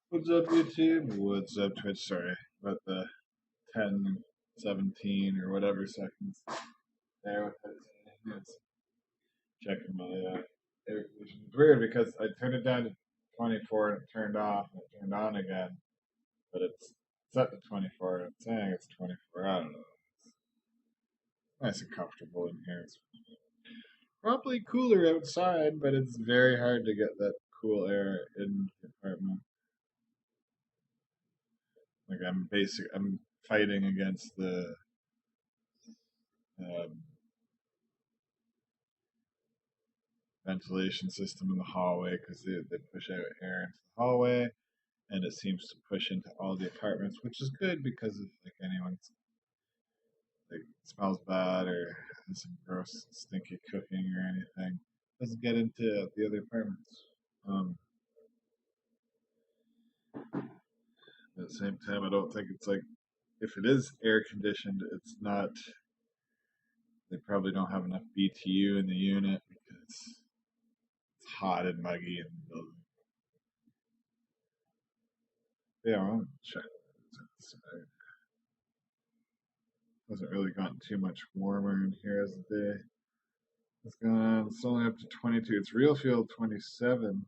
What's up, YouTube? What's up, Twitch? Sorry about the 10, 17, or whatever seconds there with it. It's checking my air conditioning. It's weird because I turned it down to 24 and it turned off and it turned on again, but it's set to 24 and it's saying it's 24. I don't know. It's nice and comfortable in here. It's probably cooler outside, but it's very hard to get that cool air in the apartment. Like I'm fighting against the um, ventilation system in the hallway because they push out air into the hallway and it seems to push into all the apartments, which is good because if like anyone's like smells bad or has some gross stinky cooking or anything, it doesn't get into the other apartments. At the same time, I don't think it's like if it is air conditioned, it's not. They probably don't have enough BTU in the unit because it's hot and muggy in the building. Yeah, I'll check. Hasn't really gotten too much warmer in here as the day has gone on. It's only up to 22. It's real feel 27.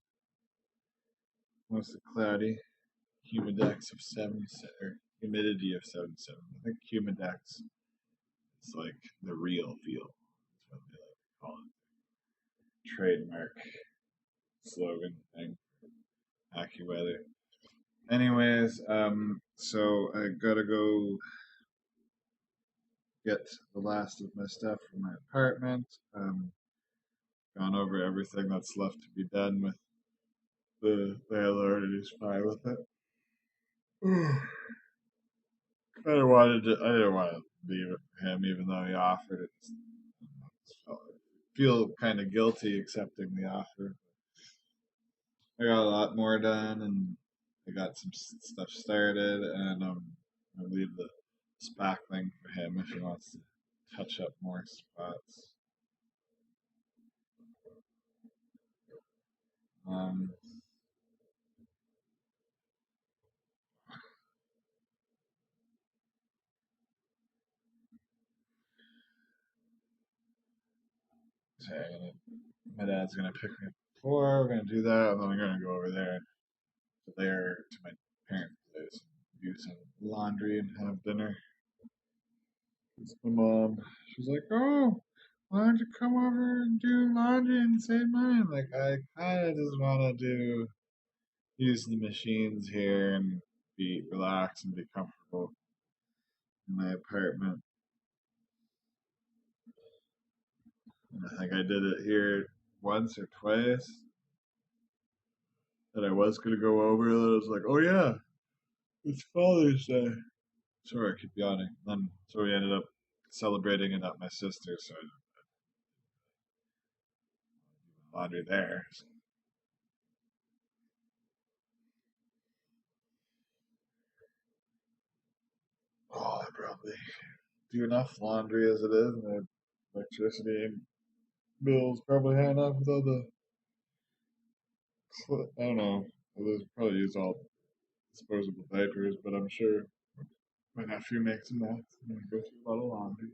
Mostly cloudy. Humidex of 77, or humidity of 77. I think humidex is like the real feel. That's what they like to call it. Trademark slogan thing. AccuWeather. Anyways, so I gotta go get the last of my stuff from my apartment. Gone over everything that's left to be done with the landlord, and he's fine with it. I didn't want to leave it for him, even though he offered it. I feel kind of guilty accepting the offer. I got a lot more done, and I got some stuff started, and I leave the spackling for him if he wants to touch up more spots. Um, so my dad's gonna pick me up at 4. We're gonna do that, and then I'm gonna go over there to my parents' place, do some laundry and have dinner. My mom, she's like, "Oh, why don't you come over and do laundry and save money?" I'm like, I kind of just want to use the machines here and be relaxed and be comfortable in my apartment. And I think I did it here once or twice. That I was gonna go over, and I was like, "Oh yeah, it's Father's Day." Sorry, I keep yawning. Then so we ended up celebrating it at my sister's, so I did laundry there. Oh, I probably do enough laundry as it is. My electricity bills probably high enough with all the. I don't know. I'll probably use all disposable diapers, but I'm sure my nephew makes a mess. I'm gonna go through a lot of laundry.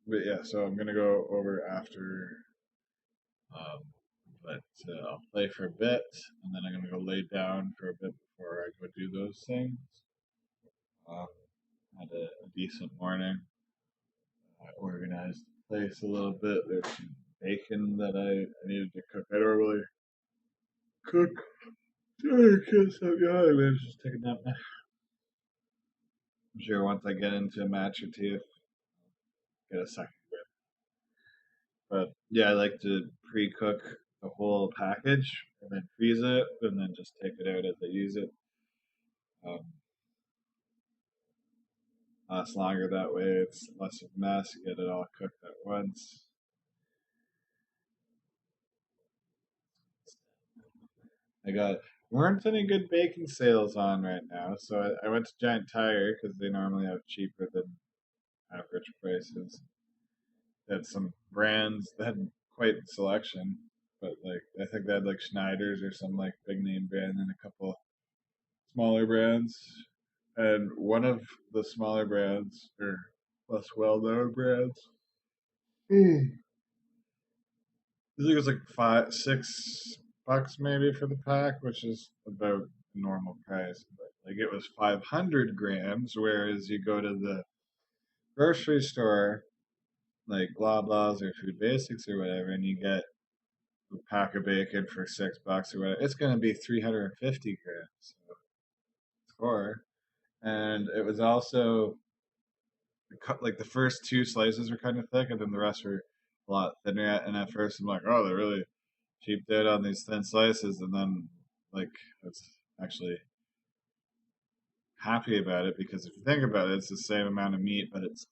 But yeah, so I'm gonna go over after. Um, but I'll play for a bit, and then I'm gonna go lay down for a bit before I go do those things. Um, had a decent morning. I organized the place a little bit. There's some bacon that I needed to cook. I don't really cook. Sorry, kids, I'm yawning. Man, just take a nap now. I'm sure once I get into a match or two, get a second grip. But yeah, I like to pre-cook the whole package and then freeze it, and then just take it out as I use it. Um, Lasts longer that way. It's less of a mess. You get it all cooked at once. I got weren't any good bacon sales on right now, so I went to Giant Tire because they normally have cheaper than average prices. They had some brands that had quite the selection. but like I think they had like Schneider's or some like big name brand and a couple smaller brands. And one of the smaller brands or less well known brands, I think it was like $6 maybe for the pack, which is about normal price. But like it was 500 grams, whereas you go to the grocery store, like Loblaws or Food Basics or whatever, and you get a pack of bacon for $6 or whatever, it's going to be 350 grams. So score. And it was also like the first two slices were kind of thick, and then the rest were a lot thinner. And at first, I'm like, oh, they're really cheaped out on these thin slices, and then like I was actually happy about it because if you think about it, it's the same amount of meat, but it's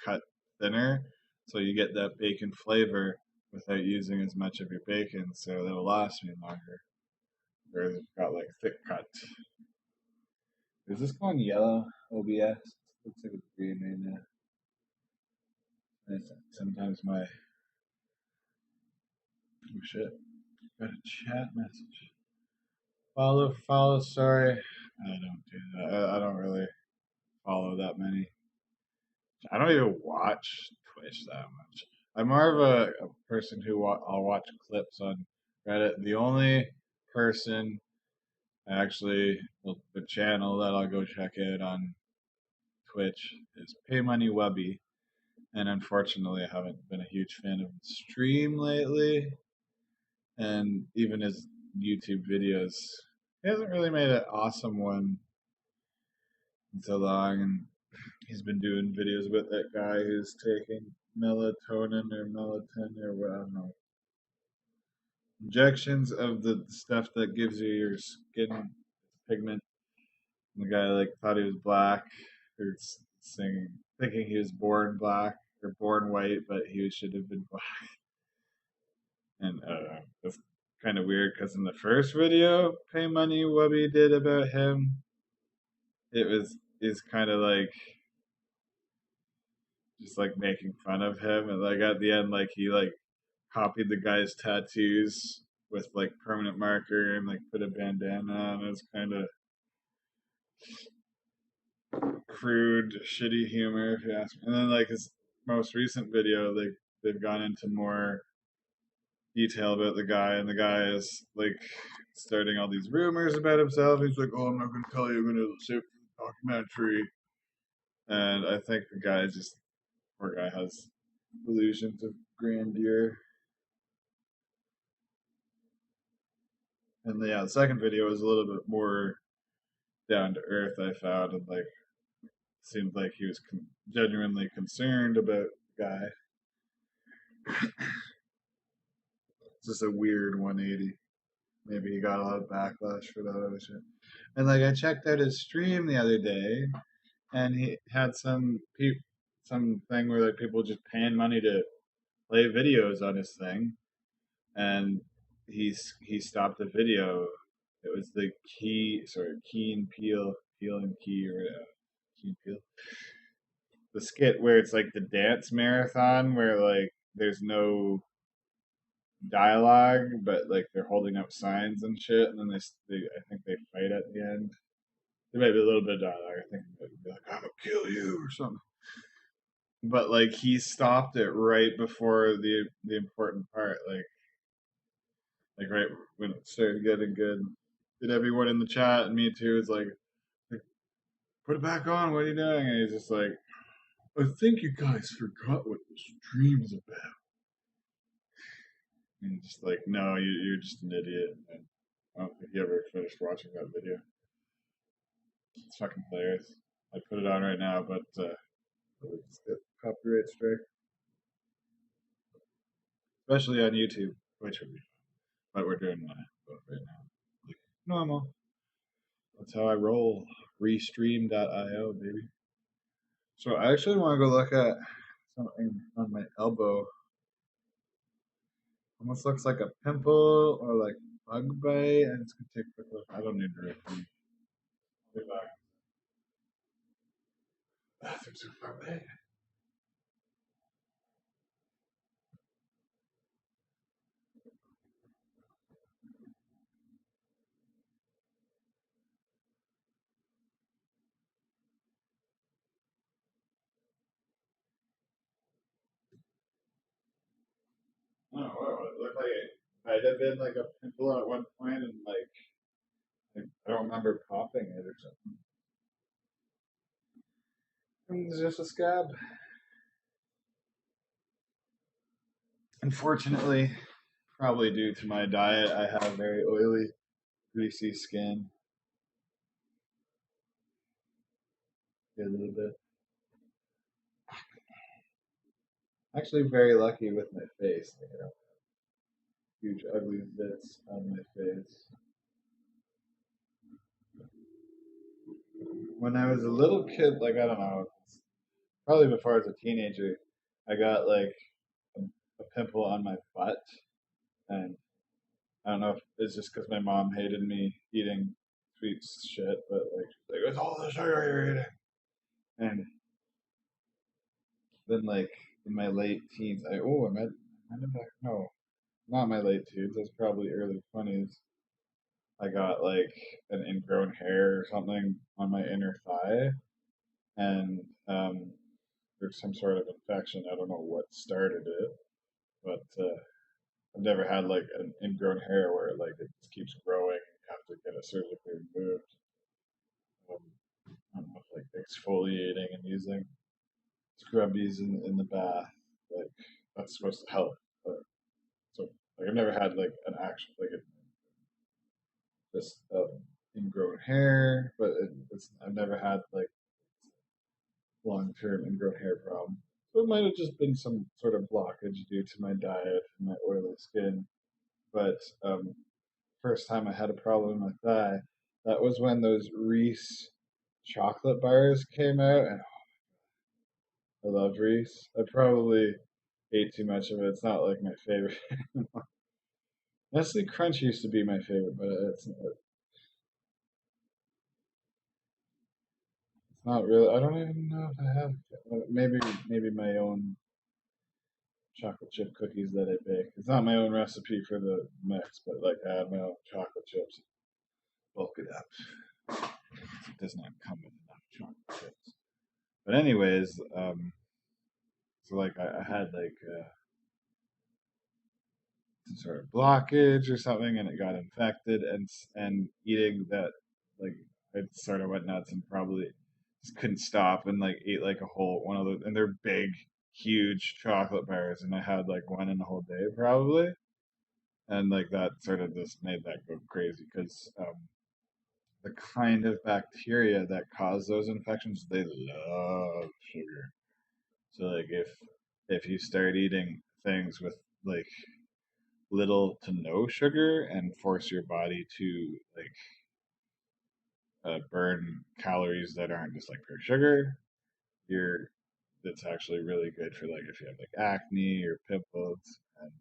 cut thinner, so you get that bacon flavor without using as much of your bacon, so it'll last me longer. Whereas it's got like thick cut. Is this going yellow? OBS looks like it's green right now. Sometimes my oh shit, got a chat message. Follow. Sorry, I don't do that. I don't really follow that many. I don't even watch Twitch that much. I'm more of a person who I'll watch clips on Reddit. The only person actually, well, the channel that I'll go check out on Twitch is PayMoneyWebby, and unfortunately, I haven't been a huge fan of his stream lately, and even his YouTube videos. He hasn't really made an awesome one in so long, and he's been doing videos about that guy who's taking melatonin or melatonin or what, I don't know, injections of the stuff that gives you your skin pigment. And the guy like thought he was black or singing, thinking he was born black or born white, but he should have been black. And that's kind of weird because in the first video PayMoneyWebby did about him, is kind of like just like making fun of him, and like at the end, like he like copied the guy's tattoos with like permanent marker and like put a bandana on. It's kind of crude, shitty humor if you ask me. And then like his most recent video, like they've gone into more detail about the guy, and the guy is like starting all these rumors about himself. He's like, "Oh, I'm not going to tell you. I'm going to save the documentary." And I think the guy just, poor guy, has illusions of grandeur. And yeah, the second video was a little bit more down to earth, I found, and like seemed like he was genuinely concerned about the guy. It's just a weird 180. Maybe he got a lot of backlash for that other shit. And like I checked out his stream the other day, and he had some thing where like people just paying money to play videos on his thing, and he stopped the video. It was the Key and Peel and Key, or Key and Peel. The skit where it's like the dance marathon where like there's no dialogue, but like they're holding up signs and shit, and then they I think they fight at the end. There might be a little bit of dialogue. I think they'd be like, "I'm gonna kill you" or something. But like he stopped it right before the important part, like right when it started getting good. And everyone in the chat and me too is like, put it back on. What are you doing? And he's just like, I think you guys forgot what the stream's about. And just like, no, you're just an idiot. And I don't think he ever finished watching that video. It's fucking hilarious. I put it on right now, but we'll just get copyright strike. Especially on YouTube, which would be fun. But we're doing both right now. Like normal. That's how I roll. Restream.io, baby. So I actually want to go look at something on my elbow. Almost looks like a pimple or like bug bite. And it's gonna take a quick look. I don't need to repeat. I'll be back. Bathrooms are far away. know. It looked like it might have been like a pimple at one point, and I don't remember popping it or something. It's just a scab. Unfortunately, probably due to my diet, I have very oily, greasy skin. A little bit. Actually, very lucky with my face. Like, I don't have huge, ugly bits on my face. When I was a little kid, like I don't know, probably before I was a teenager, I got like a pimple on my butt, and I don't know if it's just because my mom hated me eating sweet shit, but like it's all the sugar you're eating. And then like in my late teens, I'm in back no, not my late teens. That's probably early 20s. I got like an ingrown hair or something on my inner thigh, and there's some sort of infection. I don't know what started it, but I've never had like an ingrown hair where like it just keeps growing. And you have to get it surgically removed. Um, I don't know, like exfoliating and using scrubbies in the bath, like that's supposed to help. But so like I've never had like an actual like a, just ingrown hair, but I've never had like long term ingrown hair problem. So it might have just been some sort of blockage due to my diet and my oily skin. But first time I had a problem in my thigh, that was when those Reese chocolate bars came out, and I love Reese. I probably ate too much of it. It's not like my favorite. Nestle Crunch used to be my favorite, but it's not really. I don't even know if I have. Maybe my own chocolate chip cookies that I bake. It's not my own recipe for the mix, but like I have my own chocolate chips. Bulk it up. It does not come with enough chocolate chips. But anyways, so like I had like some sort of blockage or something, and it got infected, and eating that like I sort of went nuts and probably just couldn't stop and like ate like a whole one of those, and they're big, huge chocolate bars, and I had like one in a whole day probably, and like that sort of just made that go crazy because the kind of bacteria that cause those infections, they love sugar. So like if you start eating things with like little to no sugar and force your body to like burn calories that aren't just like pure sugar, you're that's actually really good for like if you have like acne or pimples. And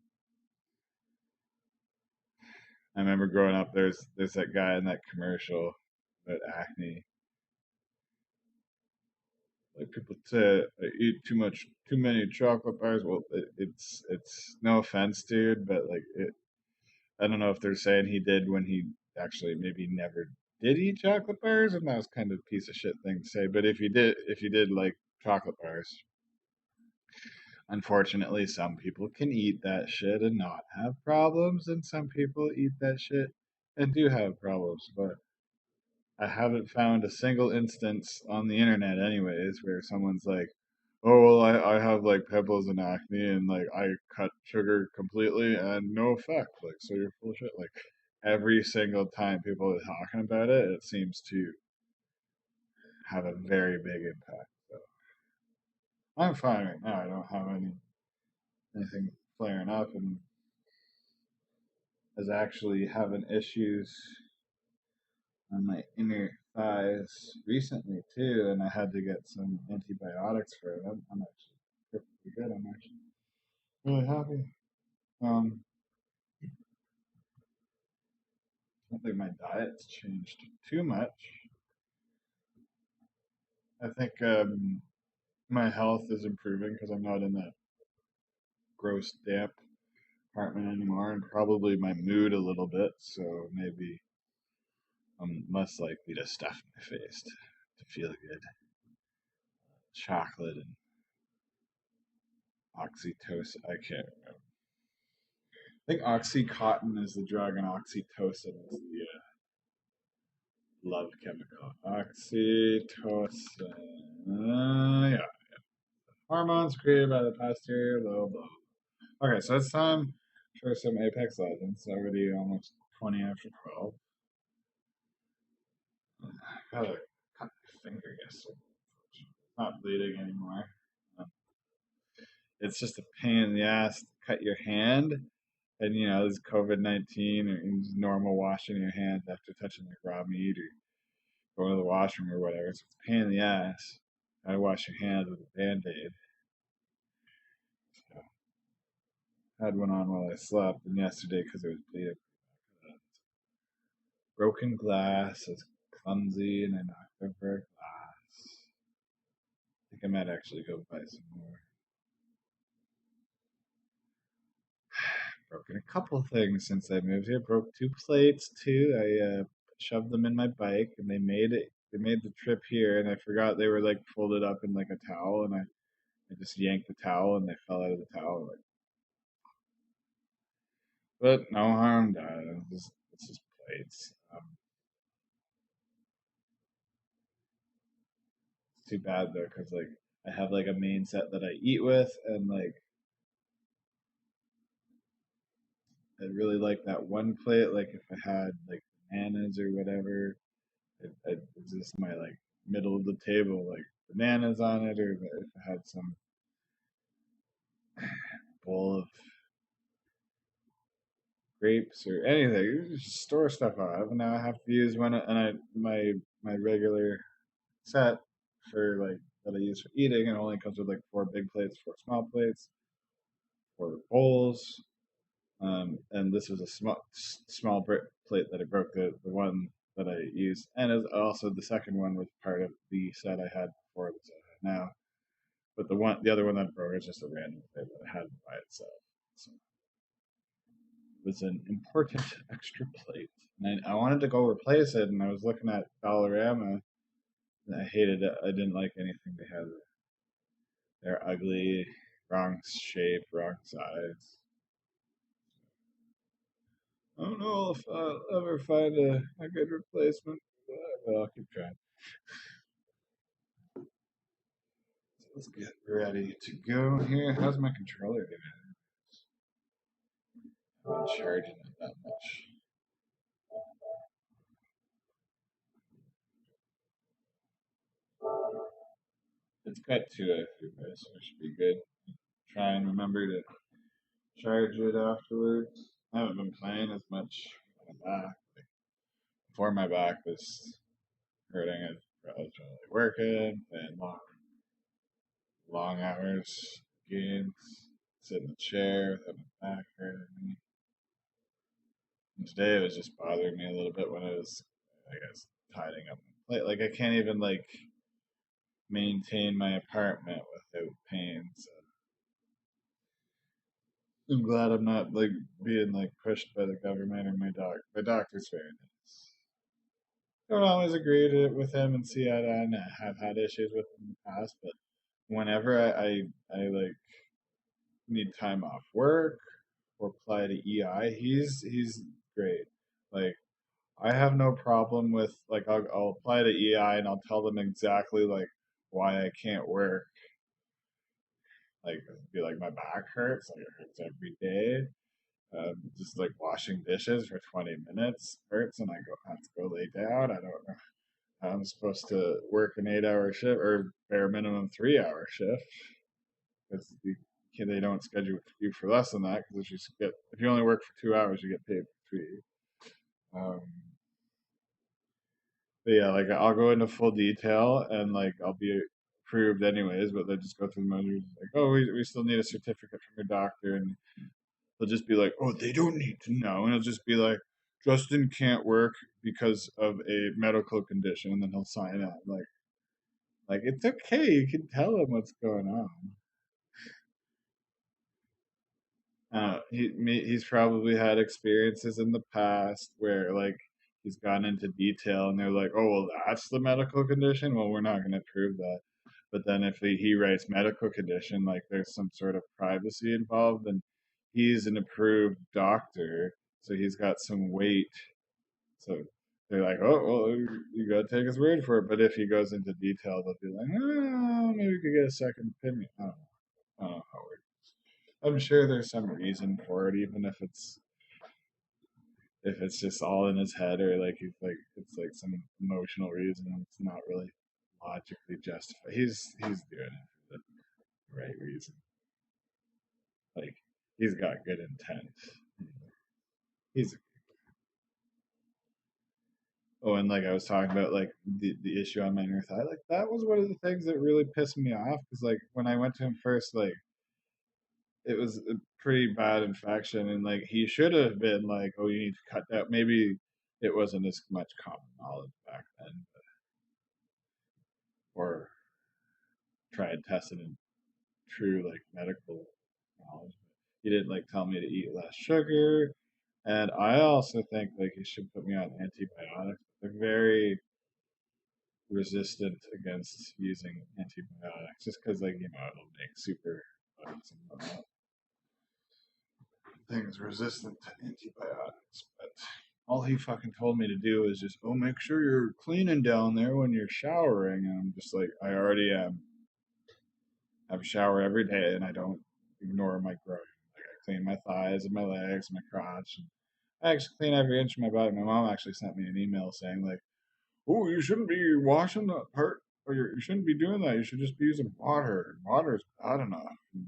I remember growing up, there's that guy in that commercial about acne. Like people say, I eat too many chocolate bars. Well, it's no offense, dude, but like it, I don't know if they're saying he did when he actually maybe never did eat chocolate bars, and that was kind of a piece of shit thing to say. But if you did like chocolate bars, unfortunately, some people can eat that shit and not have problems, and some people eat that shit and do have problems. But I haven't found a single instance on the internet, anyways, where someone's like, "Oh well, I have like pimples and acne, and like I cut sugar completely and no effect." Like, so you're full of shit. Like every single time people are talking about it, it seems to have a very big impact. So I'm fine right now. I don't have anything flaring up, and is actually having issues on my inner thighs recently too, and I had to get some antibiotics for it. I'm actually perfectly good. I'm actually really happy. Um, I don't think my diet's changed too much. I think my health is improving because I'm not in that gross, damp apartment anymore, and probably my mood a little bit. So maybe I'm less likely to stuff my face to feel good. Chocolate and oxytocin. I can't remember. I think Oxycontin is the drug and oxytocin is the love chemical. Oxytocin. Yeah. Hormones created by the posterior lobe. Okay, so it's time for some Apex Legends. It's already almost 20 after 12. Gotta cut my finger yesterday. It's not bleeding anymore. It's just a pain in the ass to cut your hand. And there's COVID-19 or normal washing your hands after touching like raw meat or going to the washroom or whatever. So it's a pain in the ass. Gotta wash your hands with a band-aid. So I had one on while I slept, and yesterday because it was bleeding. Broken glass is clumsy, and I knocked over a glass. I think I might actually go buy some more. Broken a couple things since I moved here. Broke 2 plates too. I shoved them in my bike, and they made it. They made the trip here, and I forgot they were like folded up in like a towel, and I just yanked the towel, and they fell out of the towel. Like, but no harm done. It's just plates. It's too bad though, cause like I have like a main set that I eat with, and like I really like that one plate. Like if I had like bananas or whatever, it's just my like middle of the table, like bananas on it, or if I had some bowl of grapes or anything, just store stuff out. And now I have to use my regular set for like that I use for eating, and it only comes with like 4 big plates, 4 small plates, 4 bowls. And this was a small plate that I broke, the one that I used, and it was also the second one was part of the set I had before the set I have now. But the other one that broke is just a random plate that I had by itself. So it was an important extra plate, and I wanted to go replace it, and I was looking at Dollarama, and I hated it. I didn't like anything they had. They're ugly, wrong shape, wrong size. I don't know if I'll ever find a good replacement for that, but I'll keep trying. So let's get ready to go here. How's my controller doing? I haven't been charging it that much. It's got 2 so it should be good. Try and remember to charge it afterwards. I haven't been playing as much on my back. Before my back was hurting, I was really working, playing long hours, games, sit in the chair with my back hurting me. And today it was just bothering me a little bit when I was, I guess, tidying up my plate. Like I can't even like maintain my apartment without pain. So I'm glad I'm not like being like pushed by the government or my doctor. My doctor's very nice. I don't always agree with him and see eye to eye, and I have had issues with him in the past, but whenever I like need time off work or apply to EI, he's great. Like I have no problem with like I'll apply to EI and I'll tell them exactly like why I can't work. Like be like my back hurts, like it hurts every day. Just like washing dishes for 20 minutes hurts, and I have to go lay down. I don't know how I'm supposed to work an 8 hour shift or bare minimum 3 hour shift because they don't schedule you for less than that because if you only work for 2 hours, you get paid for three. Um, but yeah, like I'll go into full detail and like I'll be approved anyways, but they just go through the measures like, oh, we still need a certificate from your doctor, and they'll just be like, oh, they don't need to know, and it'll just be like, Justin can't work because of a medical condition, and then he'll sign out like it's okay, you can tell him what's going on. He's probably had experiences in the past where like he's gone into detail and they're like, oh well, that's the medical condition. Well, we're not going to prove that. But then if he writes medical condition, like there's some sort of privacy involved, and he's an approved doctor, so he's got some weight. So they're like, oh, well, you gotta take his word for it. But if he goes into detail, they'll be like, oh, maybe we could get a second opinion. I don't know how it works. I'm sure there's some reason for it, even if it's just all in his head, or like he's like it's like some emotional reason. It's not really logically justified. He's doing it for the right reason. Like he's got good intent. He's Oh, and like I was talking about, like the issue on my inner thigh, like that was one of the things that really pissed me off. Because like when I went to him first, like it was a pretty bad infection, and like he should have been like, "Oh, you need to cut that." Maybe it wasn't as much common knowledge back then, or try and test it in true like medical knowledge. He didn't like tell me to eat less sugar, and I also think like he should put me on antibiotics. They're very resistant against using antibiotics just because like it'll make super bugs and whatnot things resistant to antibiotics. But all he fucking told me to do is just make sure you're cleaning down there when you're showering, and I'm just like, I already am. I have a shower every day and I don't ignore my groin. Like I clean my thighs and my legs, my crotch, and I actually clean every inch of my body. My mom actually sent me an email saying like, oh, you shouldn't be washing that part, or you shouldn't be doing that. You should just be using water. Water is bad enough. You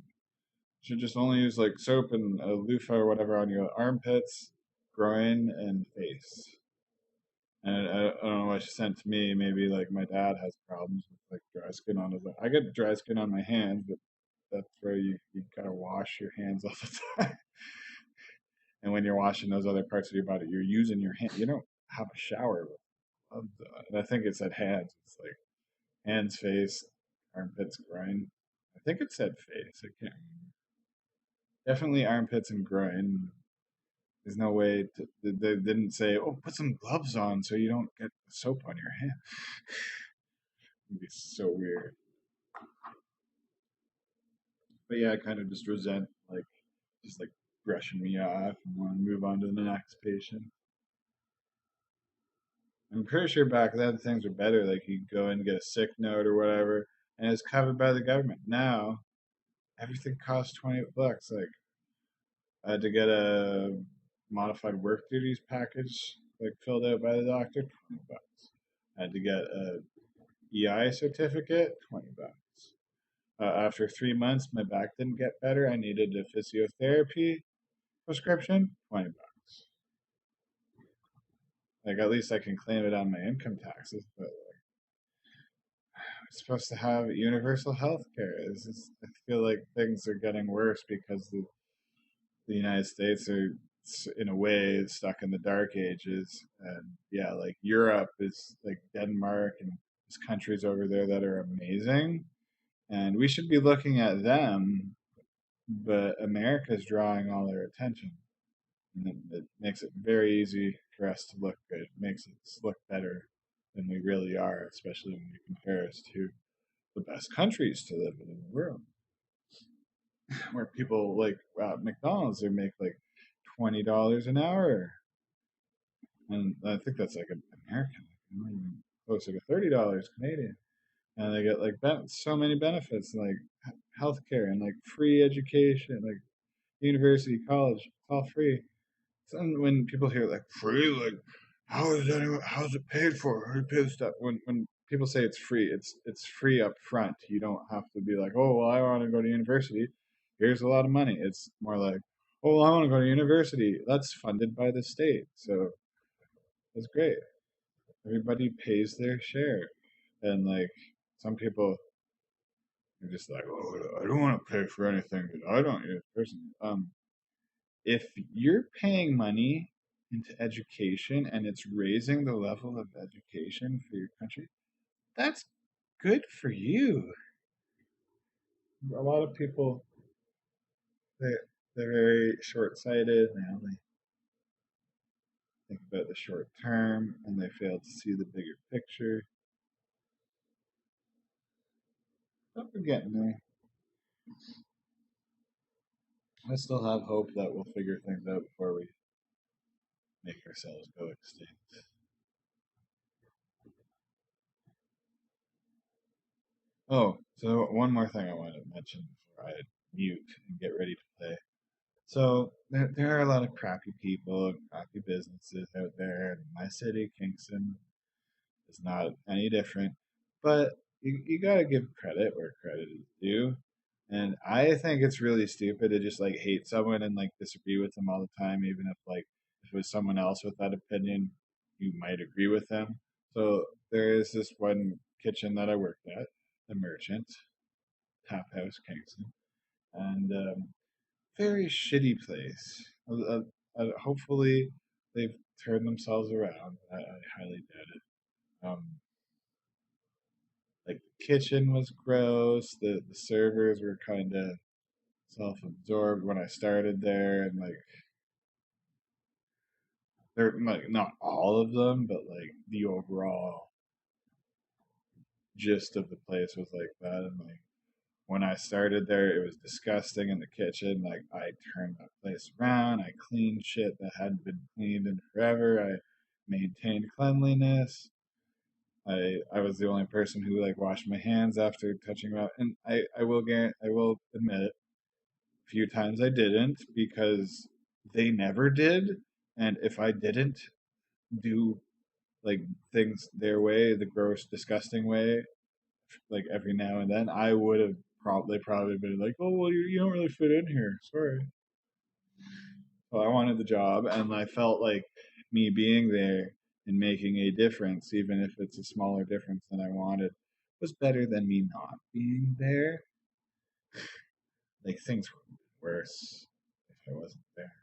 should just only use like soap and a loofah or whatever on your armpits, groin, and face. And I don't know why she sent to me. Maybe like my dad has problems with like dry skin on his. I get dry skin on my hands, but that's where you gotta wash your hands all the time. And when you're washing those other parts of your body, you're using your hand. You don't have a shower with gloves on. And I think it said hands. It's like hands, face, armpits, groin. I think it said face. I can't remember. Definitely armpits and groin. There's no way they didn't say, "Oh, put some gloves on so you don't get soap on your hand." It'd be so weird. But yeah, I kind of just resent like just like brushing me off and want to move on to the next patient. I'm pretty sure back then things were better. Like you go and get a sick note or whatever, and it's covered by the government. Now everything costs $20. Like I had to get a modified work duties package like filled out by the doctor, $20. I had to get a EI certificate, $20. After 3 months, my back didn't get better. I needed a physiotherapy prescription, $20. Like at least I can claim it on my income taxes, but like, I'm supposed to have universal health care. I feel like things are getting worse because the United States are in a way stuck in the dark ages, and yeah, like Europe is like Denmark, and there's countries over there that are amazing, and we should be looking at them, but America is drawing all their attention, and it makes it very easy for us to look good. It makes us look better than we really are, especially when you compare us to the best countries to live in the world, where people like McDonald's, they make like $20 an hour, and I think that's like an American, even closer to $30 Canadian, and they get like so many benefits like healthcare and like free education, like university, college, it's all free. So when people hear like free, like how's it paid for? Who pays that? When people say it's free, it's free up front. You don't have to be like, oh well, I want to go to university. Here's a lot of money. It's more like, oh well, I want to go to university. That's funded by the state, so it's great. Everybody pays their share, and like some people are just like, oh, I don't want to pay for anything that I don't use personally. If you're paying money into education and it's raising the level of education for your country, that's good for you. A lot of people they they're very short-sighted. They only think about the short term and they fail to see the bigger picture. But we're getting there. I still have hope that we'll figure things out before we make ourselves go extinct. Oh, so one more thing I wanted to mention before I mute and get ready to play. So there are a lot of crappy people and crappy businesses out there. And my city, Kingston, is not any different. But you gotta give credit where credit is due. And I think it's really stupid to just like hate someone and like disagree with them all the time, even if like if it was someone else with that opinion, you might agree with them. So there is this one kitchen that I worked at, the Merchant, Tap House, Kingston, and very shitty place. Hopefully, they've turned themselves around. I highly doubt it. Um, like the kitchen was gross. The servers were kind of self-absorbed when I started there, and like they're like not all of them, but like the overall gist of the place was like that. And like when I started there, it was disgusting in the kitchen. Like I turned that place around. I cleaned shit that hadn't been cleaned in forever. I maintained cleanliness. I was the only person who like washed my hands after touching about, and I will admit it, a few times I didn't because they never did, and if I didn't do like things their way, the gross, disgusting way, like every now and then, I would have probably been like, oh well, you don't really fit in here. Sorry. Well, I wanted the job, and I felt like me being there and making a difference, even if it's a smaller difference than I wanted, was better than me not being there. Like things were worse if I wasn't there.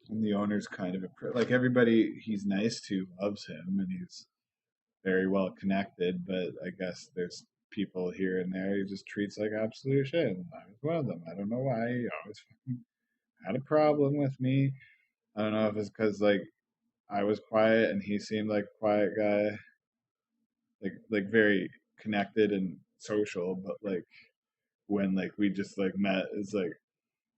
And the owner's kind of like everybody he's nice to loves him, and he's very well connected. But I guess there's people here and there he just treats like absolute shit. And I was one of them. I don't know why he always had a problem with me. I don't know if it's because like I was quiet and he seemed like a quiet guy, like very connected and social, but like when like we just like met, it's like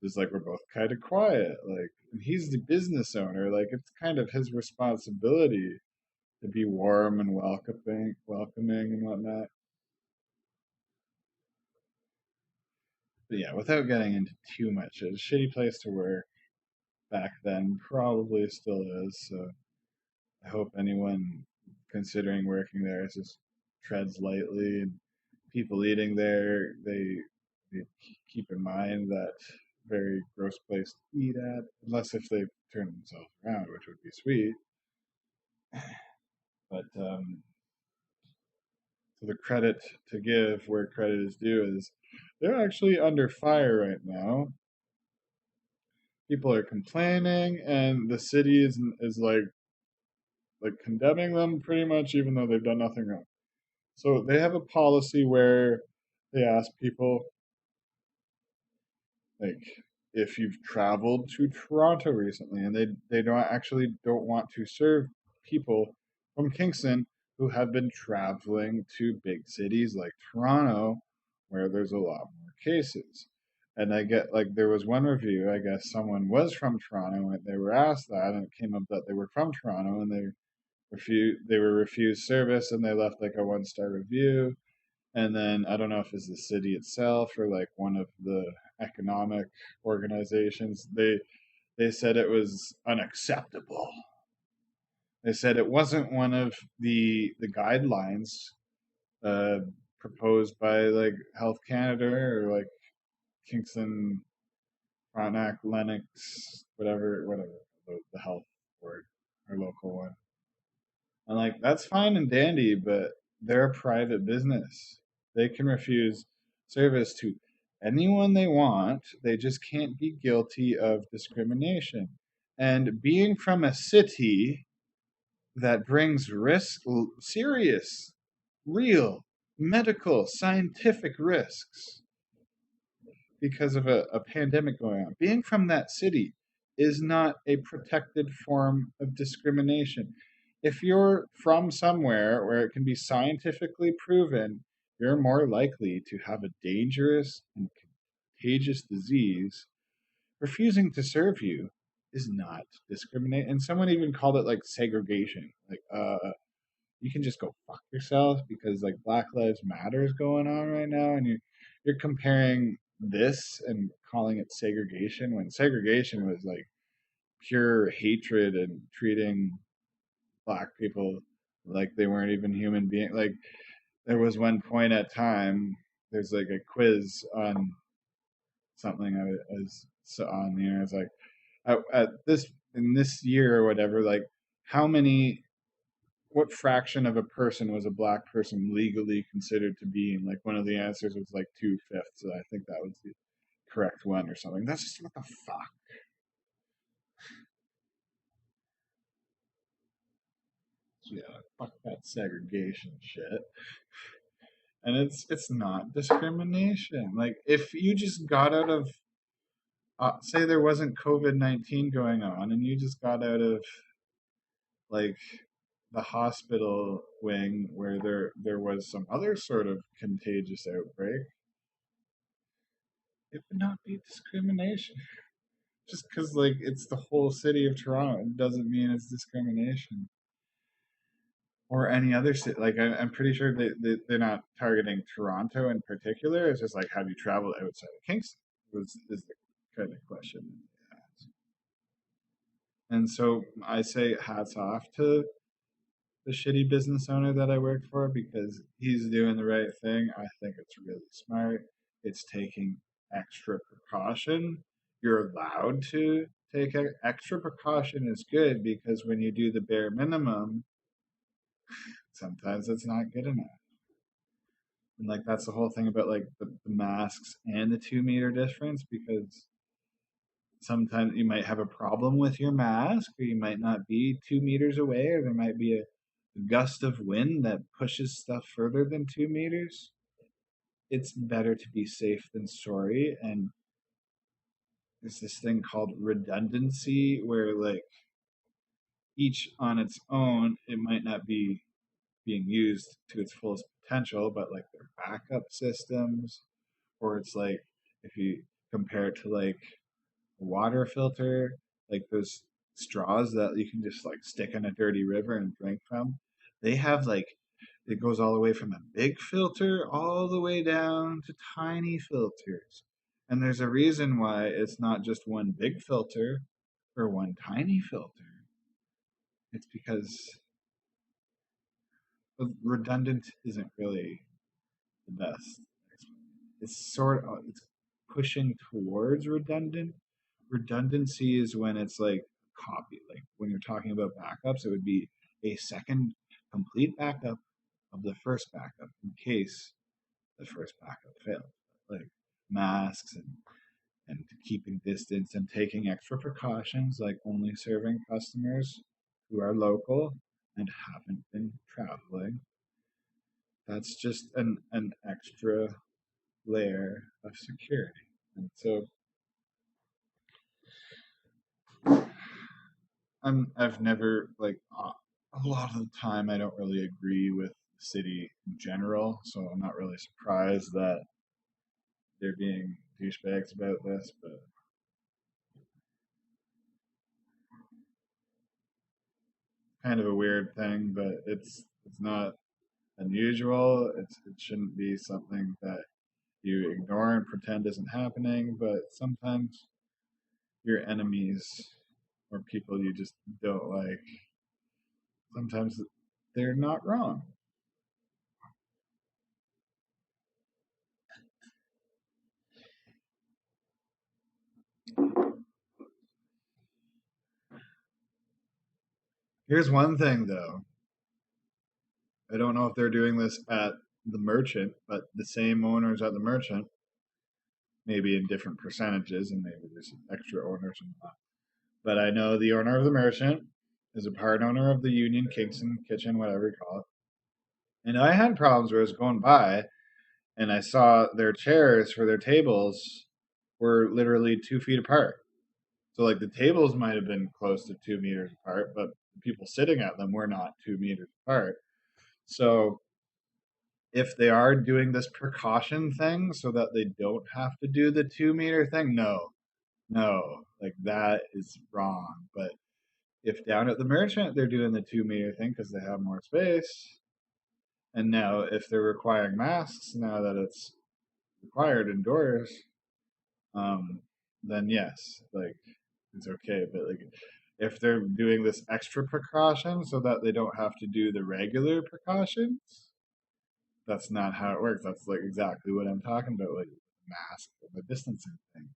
just like we're both kind of quiet. Like and he's the business owner, like it's kind of his responsibility to be warm and welcoming and whatnot. But yeah, without getting into too much, it's a shitty place to work back then, probably still is. So I hope anyone considering working there just treads lightly. And people eating there, they keep in mind that very gross place to eat at, unless if they turn themselves around, which would be sweet. But so the credit to give where credit is due is they're actually under fire right now. People are complaining, and the city is like condemning them pretty much, even though they've done nothing wrong. So they have a policy where they ask people like if you've traveled to Toronto recently, and they don't want to serve people from Kingston who have been traveling to big cities like Toronto, where there's a lot more cases. And I get like there was one review, I guess someone was from Toronto and they were asked that, and it came up that they were from Toronto and they were refused service, and they left like a 1-star review. And then I don't know if it's the city itself or like one of the economic organizations. They said it was unacceptable. They said it wasn't one of the guidelines uh, proposed by like Health Canada or like Kingston, Frontenac, Lennox, whatever the health board, our local one. And like that's fine and dandy, but they're a private business. They can refuse service to anyone they want. They just can't be guilty of discrimination. And being from a city that brings serious, real medical, scientific risks because of a pandemic going on. Being from that city is not a protected form of discrimination. If you're from somewhere where it can be scientifically proven, you're more likely to have a dangerous and contagious disease, refusing to serve you is not discriminate. And someone even called it like segregation. Like, you can just go fuck yourself because like Black Lives Matter is going on right now, and you're comparing this and calling it segregation when segregation was like pure hatred and treating black people like they weren't even human beings. Like there was one point at time, there's like a quiz on something I was on the internet. It's like at this in this year or whatever, like how many, what fraction of a person was a black person legally considered to be? And like one of the answers was like 2/5. So I think that was the correct one or something. That's just what the fuck. Yeah, fuck that segregation shit. And it's not discrimination. Like if you just got out of say there wasn't COVID-19 going on and you just got out of like the hospital wing where there was some other sort of contagious outbreak, it would not be discrimination. Just because like it's the whole city of Toronto doesn't mean it's discrimination. Or any other city. Like I'm pretty sure they're not targeting Toronto in particular. It's just like have you traveled outside of Kingston? Is the kind of question. And so I say hats off to the shitty business owner that I work for because he's doing the right thing. I think it's really smart. It's taking extra precaution. You're allowed to take extra precaution is good because when you do the bare minimum, sometimes it's not good enough. And like that's the whole thing about like the masks and the 2 meter difference because sometimes you might have a problem with your mask or you might not be 2 meters away or there might be a gust of wind that pushes stuff further than 2 meters. It's better to be safe than sorry. And there's this thing called redundancy where like each on its own it might not be being used to its fullest potential, but like their backup systems, or it's like if you compare it to like a water filter, like those straws that you can just like stick in a dirty river and drink from, they have like it goes all the way from a big filter all the way down to tiny filters. And there's a reason why it's not just one big filter or one tiny filter. It's because redundant isn't really the best. It's sort of it's pushing towards redundant. Redundancy is when it's like copy. Like when you're talking about backups, it would be a second complete backup of the first backup in case the first backup failed. Like masks and keeping distance and taking extra precautions, like only serving customers who are local and haven't been traveling. That's just an extra layer of security. And so I've never like a lot of the time I don't really agree with the city in general, so I'm not really surprised that they're being douchebags about this. But kind of a weird thing, but it's not unusual. It shouldn't be something that you ignore and pretend isn't happening. But sometimes your enemies or people you just don't like, sometimes they're not wrong. Here's one thing though. I don't know if they're doing this at the merchant, but the same owners at the merchant, maybe in different percentages, and maybe there's extra owners and not. But I know the owner of the merchant is a part owner of the Union Kingston Kitchen, whatever you call it. And I had problems where I was going by and I saw their chairs for their tables were literally 2 feet apart. So like the tables might have been close to 2 meters apart, but the people sitting at them were not 2 meters apart. So if they are doing this precaution thing so that they don't have to do the 2 meter thing, no, like that is wrong. But if down at the merchant they're doing the 2 meter thing because they have more space, and now if they're requiring masks now that it's required indoors, um, then yes, like it's okay. But like if they're doing this extra precaution so that they don't have to do the regular precautions, that's not how it works. That's like exactly what I'm talking about, like mask and the distancing thing.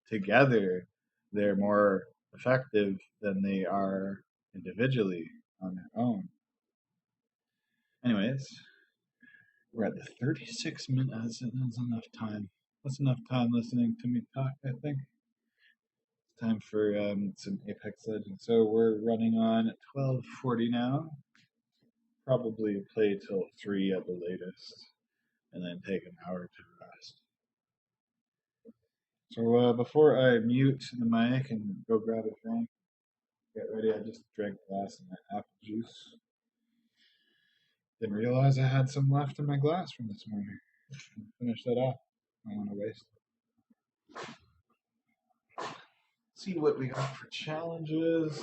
Together, they're more effective than they are individually on their own. Anyways, we're at the 36 minutes. That's enough time. That's enough time listening to me talk, I think. It's time for some Apex Legends. So we're running on at 12:40 now. Probably play till 3 at the latest, and then take an hour to rest. So before I mute the mic and go grab a drink, get ready. I just drank a glass of my apple juice. Didn't realize I had some left in my glass from this morning. Finish that off. I don't want to waste it. See what we got for challenges.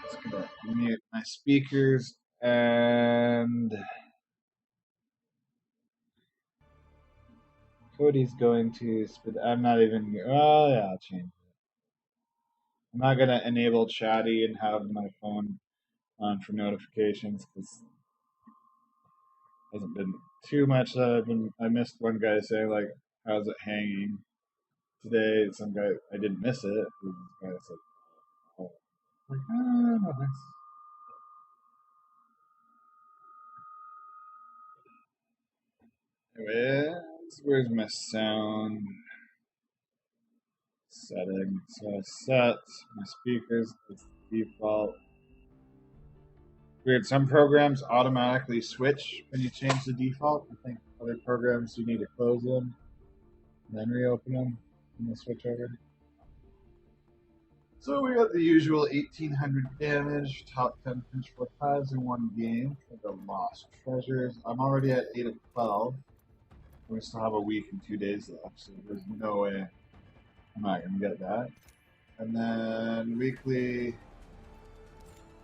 Let's go mute my speakers and Cody's going to spit. I'm not even. Oh yeah, I'll change it. I'm not gonna enable chatty and have my phone on for notifications because hasn't been too much that I missed one guy saying like, "How's it hanging?" Today, some guy I didn't miss it. This guy said, "Oh, like, no thanks." Anyways, where's my sound settings? So I set my speakers as default. Weird. Some programs automatically switch when you change the default. I think other programs you need to close them, and then reopen them, and they switch over. So we got the usual 1800 damage, top 10 pinch 4 times in one game for the Lost Treasures. I'm already at 8 of 12. We still have a week and 2 days left, so there's no way I'm not going to get that. And then weekly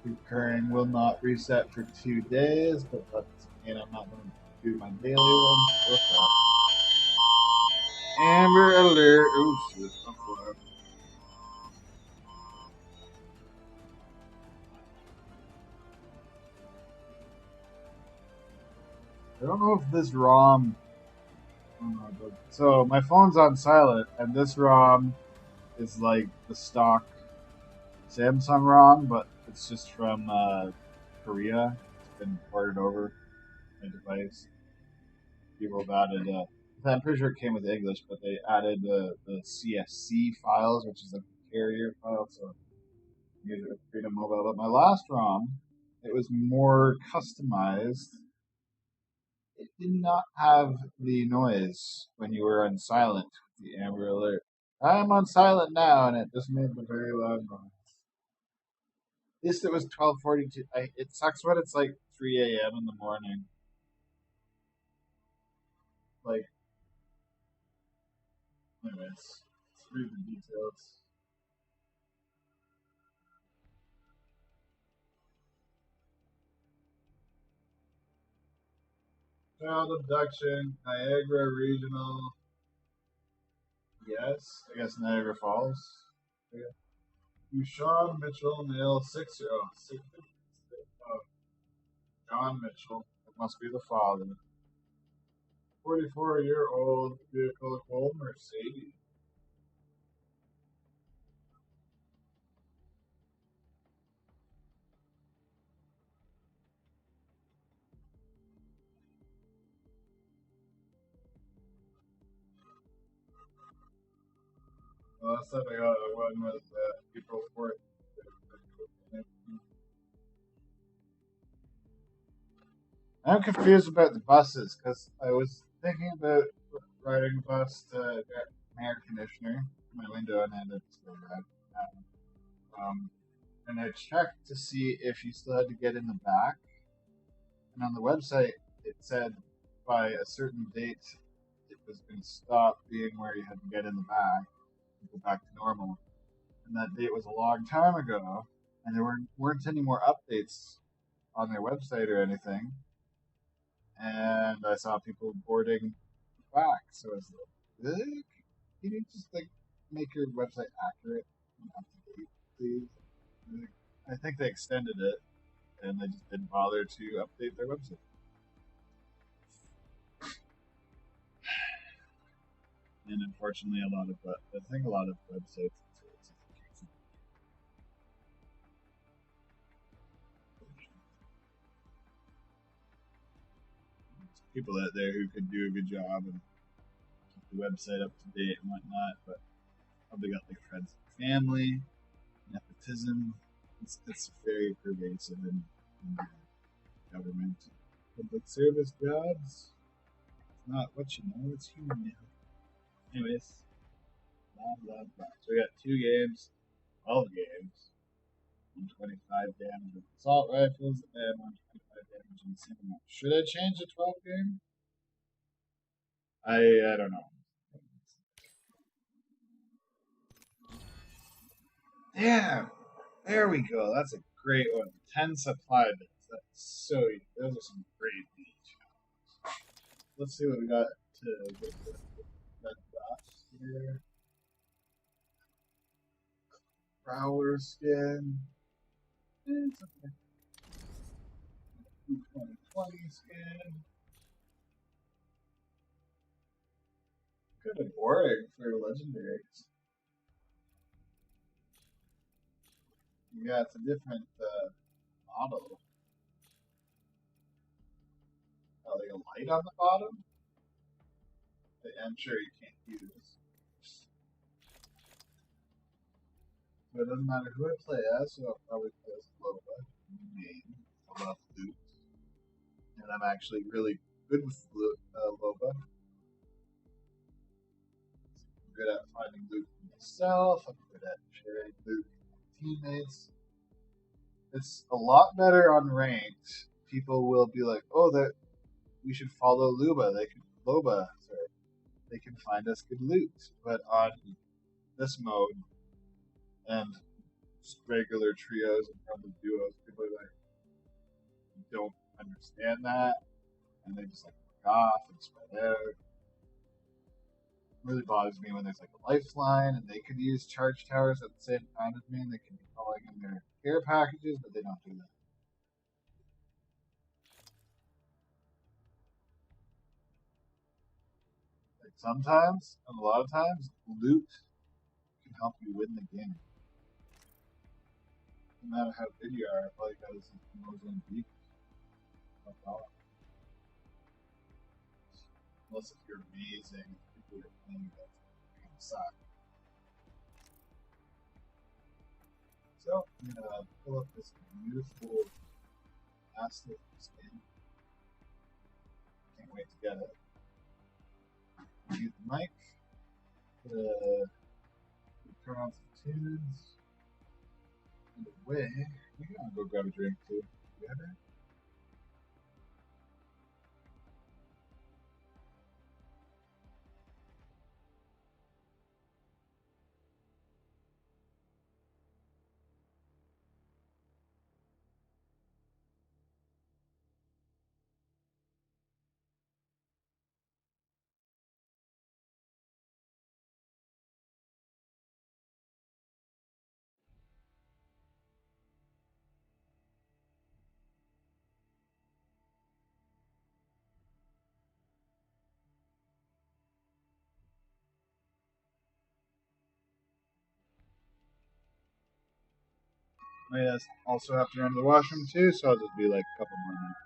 recurring will not reset for 2 days, but that doesn't mean I'm not going to do my daily ones. What's that? Amber alert. Oh shit, I'm flying. I don't know if this ROM. So my phone's on silent, and this ROM is like the stock Samsung ROM, but it's just from Korea. It's been ported over my device. People have added. I'm pretty sure it came with English, but they added the CSC files, which is a carrier file, so you use it with Freedom Mobile. But my last ROM, it was more customized. It did not have the noise when you were on silent with the Amber Alert. I'm on silent now, and it just made the very loud noise. At least it was 12:42. It sucks when it's like 3 a.m. in the morning. Like, anyways, let's read the details. Child abduction, Niagara Regional. Yes, I guess Niagara Falls. Sean Mitchell, male, 6 John Mitchell. It must be the father. 44-year-old vehicle, old Mercedes. Last time I got one was April 4th. I'm confused about the buses because I was thinking about riding a bus to get an air conditioner in my window and ended up still riding. And I checked to see if you still had to get in the back. And on the website, it said by a certain date it was going to stop being where you had to get in the back and go back to normal. And that date was a long time ago, and there weren't any more updates on their website or anything. And I saw people boarding back, so I was like, really? Can you just like make your website accurate and up to date, please? I think they extended it, and they just didn't bother to update their website. And unfortunately, I think a lot of websites. People out there who could do a good job and keep the website up to date and whatnot, but probably got like friends and family, nepotism. It's very pervasive in government. Public service jobs. It's not what you know, it's human now. Anyways, blah blah blah. So we got 2 games, 12 games, 125 damage with assault rifles, and 125 damage in cinema. Should I change the 12 game? I don't know. Yeah, there we go. That's a great one. 10 supply bits. That's so easy. Those are some great beats. Let's see what we got to get the red dots here. Prowler skin. It's okay. 2020 skin. Kind of boring for legendaries. Yeah, it's a different model. Like a light on the bottom. I'm sure you can't use. But it doesn't matter who I play as, so I'll probably play as Loba. Main. I love loot. And I'm actually really good with Loba. I'm good at finding loot for myself. I'm good at sharing loot with teammates. It's a lot better on ranked. People will be like, "Oh, that we should follow Loba. They can find us good loot." But on this mode and just regular trios and probably duos, people are like don't understand that, and they just like fuck off and spread out. It really bothers me when there's like a lifeline and they could use charge towers at the same time as me, and they can be calling in their care packages, but they don't do that. Like sometimes, and a lot of times, loot can help you win the game. No matter how good you are, all you got is Muslim beef. Unless if you're amazing, people are playing that kind of suck. So I'm gonna pull up this beautiful Aston skin. Can't wait to get it. Mute the mic. Turn on some tunes. And away. We can go grab a drink too. Together. Might also have to run to the washroom too, so I'll just be like a couple more minutes.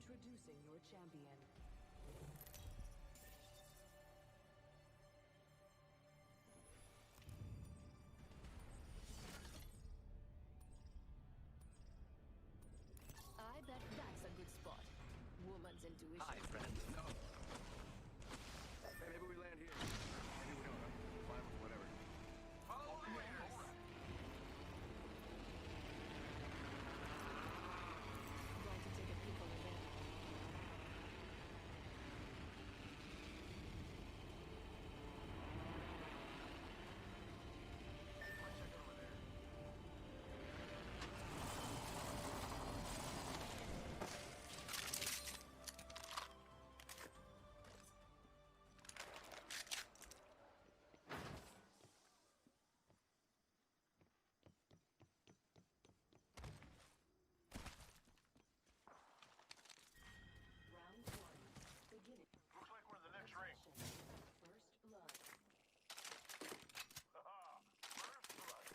Introducing your champion. I bet that's a good spot. Woman's intuition. Hi, friend. No. Hey, maybe we land here. Maybe we don't. I'm fine with whatever. Follow the Yes. Going to take a peek over there. Check over there. Round one. Beginning. Looks like we're in the next ring. First blood. Haha. First blood.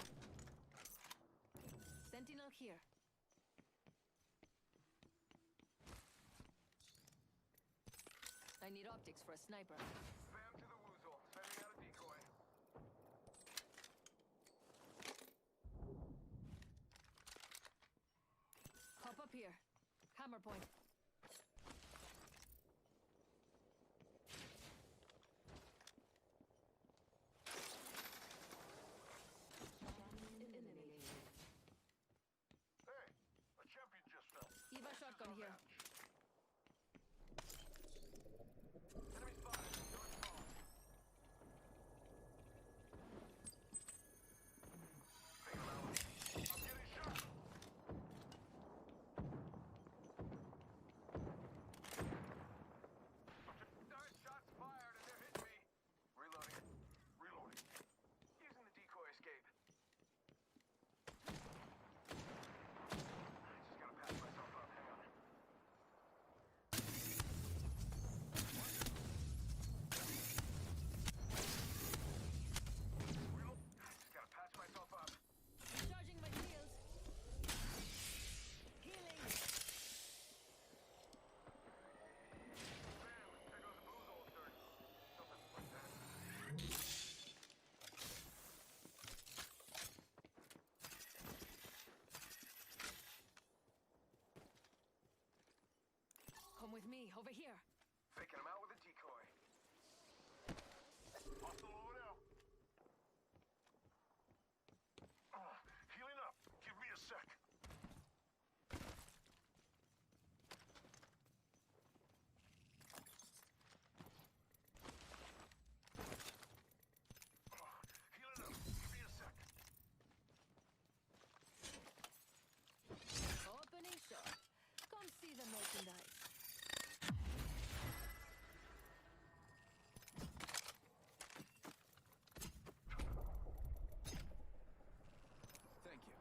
Sentinel here. I need optics for a sniper. Spam to the woozle. Sending out a decoy. Hop up here. Hammer point. Eliminated. Hey, a champion just fell. Eva shotgun here. Enemy spotted. Don't fall. Take him out. I'm getting shot. Darn shots fired and they're hitting me. Reloading. Reloading. Using the decoy escape. I just gotta patch myself up. Hang on. Reload. Just gotta patch myself up. Recharging my shields. Healing. Bam! There goes a booze holster. Something like that. Come with me, over here. Faking him out with a decoy. Hostile over there. Healing up. Give me a sec. Healing up. Give me a sec. Opening shot. Come see the merchandise. Thank you.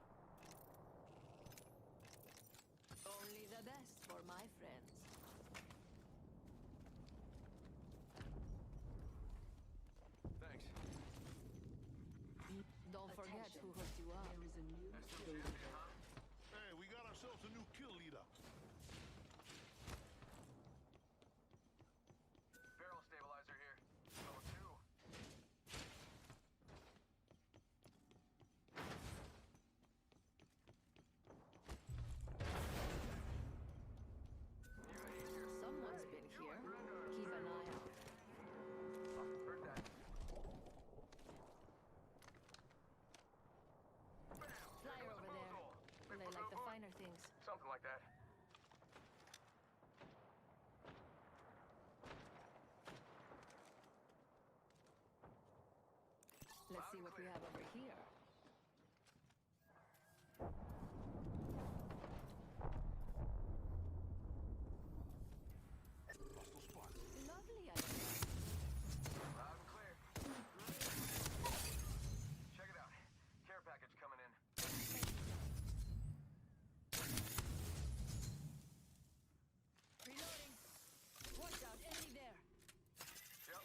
Only the best for my friends. Thanks. Don't forget who hooked you up. There is a new That's kill the leader. champion, huh? Hey, we got ourselves a new kill leader. Barrel stabilizer here. Level 2. UAV here. Someone's been here. Keep an eye out. Oh, heard that. Bam! Flyer There goes over a there. boozle. They like the finer things. Something like that. Let's see what we have over here. Hostile spot. Lovely idea. Loud and clear. Check it out. Care package coming in. Reloading. Watch out, enemy there. Yep.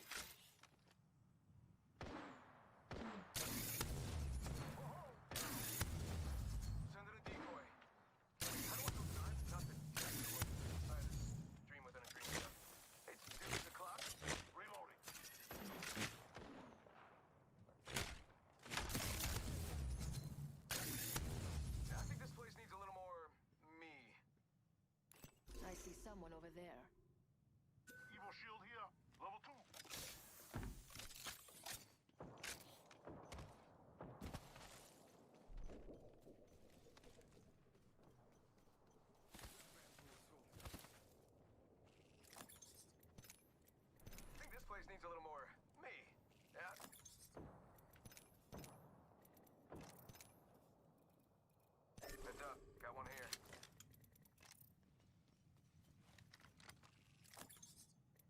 someone over there. Evo shield here. Level 2. I think this place needs a little more me. Yeah. Heads up. Got one here.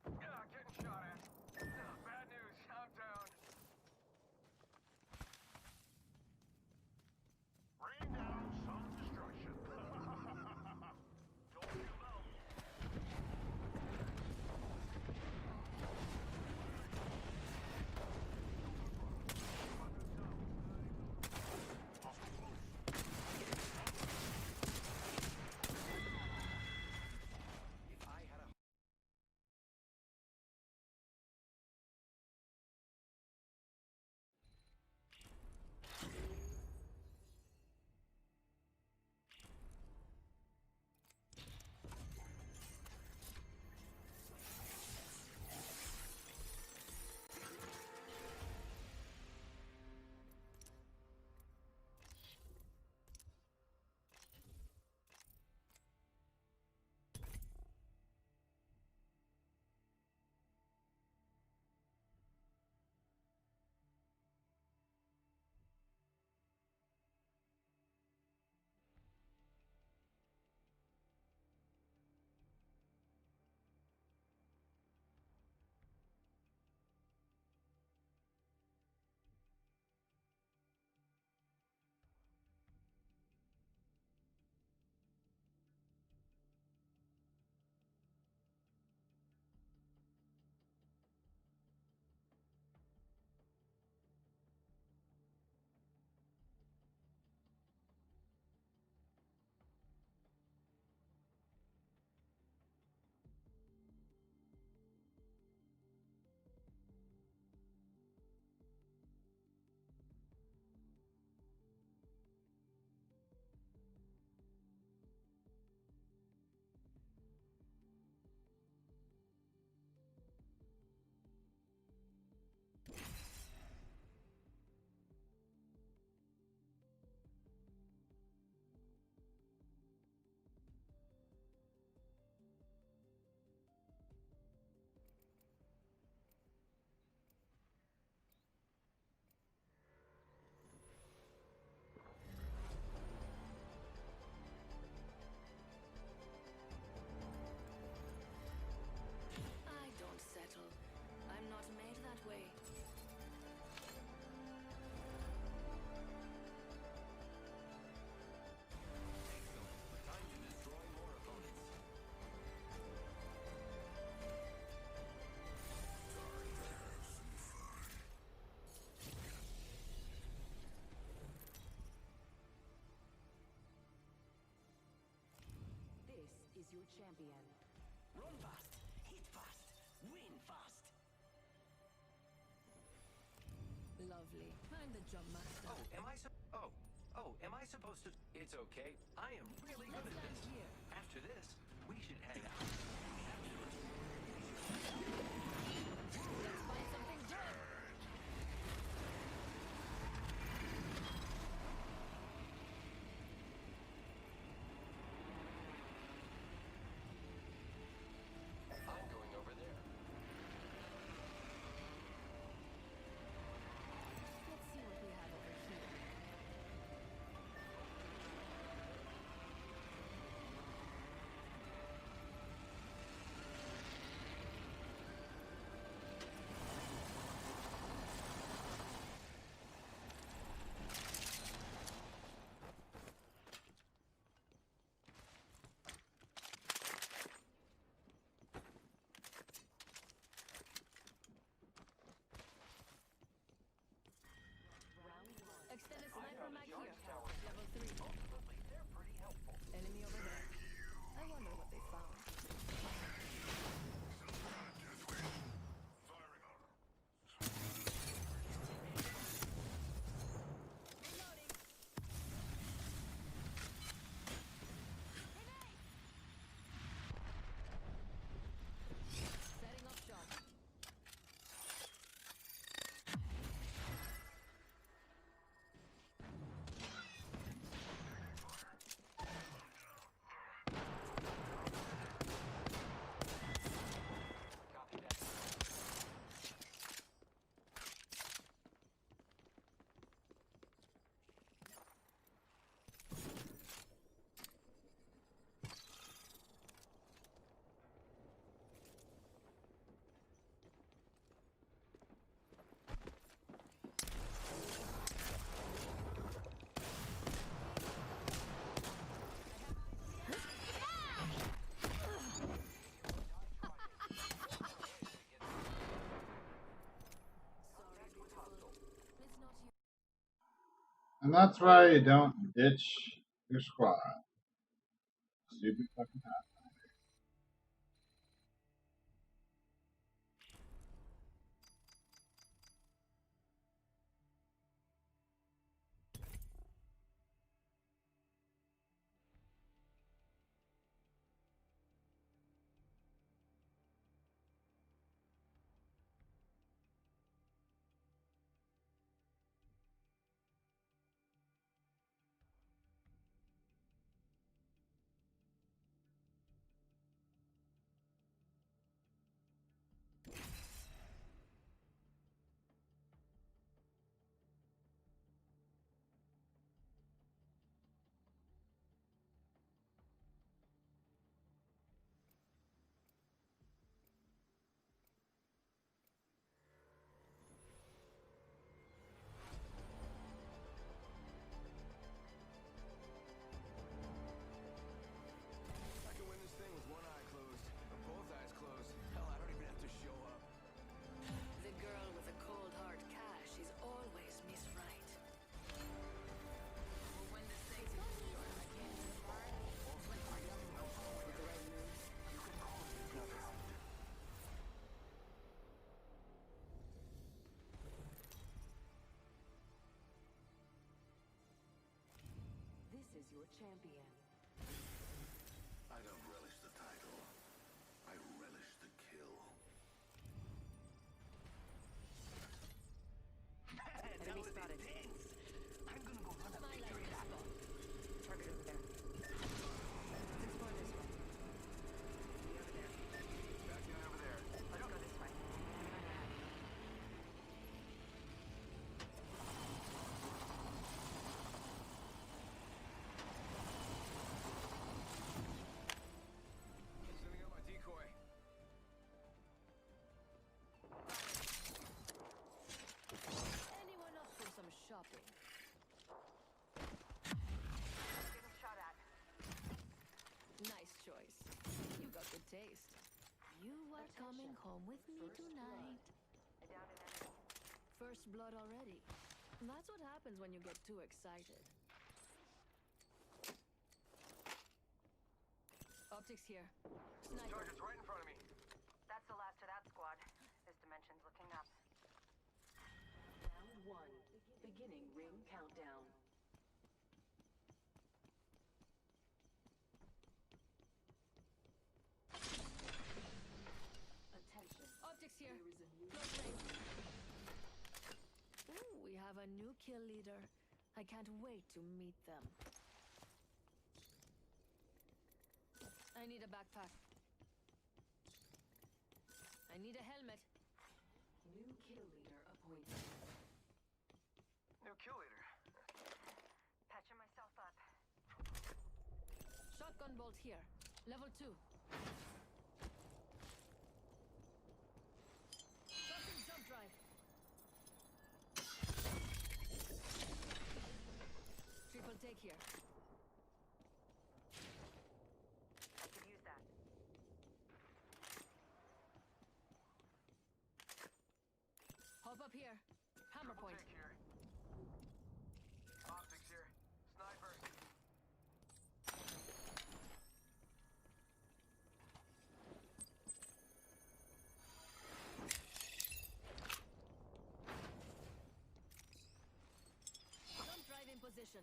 Yeah, getting shot at. Bad news. I'm down. Rain down some destruction. Don't feel out. If I had a I don't settle. I'm not made that way. time to destroy more opponents. This is your champion. Run fast, hit fast, win fast. Lovely. I'm the jump master. Am I supposed to? It's okay. I am really good Let's at land this. here. After this, we should hang out. Let's find something good. I'm going over there. Let's see what we have over here. And that's why you don't ditch your squad. Stupid fucking time. I can win this thing with one eye closed, or both eyes closed. Hell, I don't even have to show up. The girl with the cold hard cash is always Miss Right. Well, when the stakes is short, I can't do the party. With the right moves, you can call me Bloodhound. This is your champion. I don't relish the title. I relish the kill. Enemy spotted. I'm gonna go run a My victory life lap. Target over there. Let's explore this way. Me over there. Back guy over there. Let's go this way. Sending out my decoy. Anyone up for some shopping? Getting shot at. Nice choice. You got good taste. You are coming home with me tonight. I downed an enemy. First blood already. That's what happens when you get too excited. Optics here. Sniper. Target's right in front of me. That's the last of that squad. This dimension's looking up. Round 1. Beginning ring countdown. Attention. Optics here. There is a new Close range. Ooh, we have a new kill leader. I can't wait to meet them. I need a backpack. I need a helmet. new kill leader appointed. New kill leader. Patching myself up. Shotgun bolt here. Level 2. Tossing jump drive. Triple take here. I could use that. Hop up here. Hammer point. Take here. Optics here. Sniper. Jump drive in position.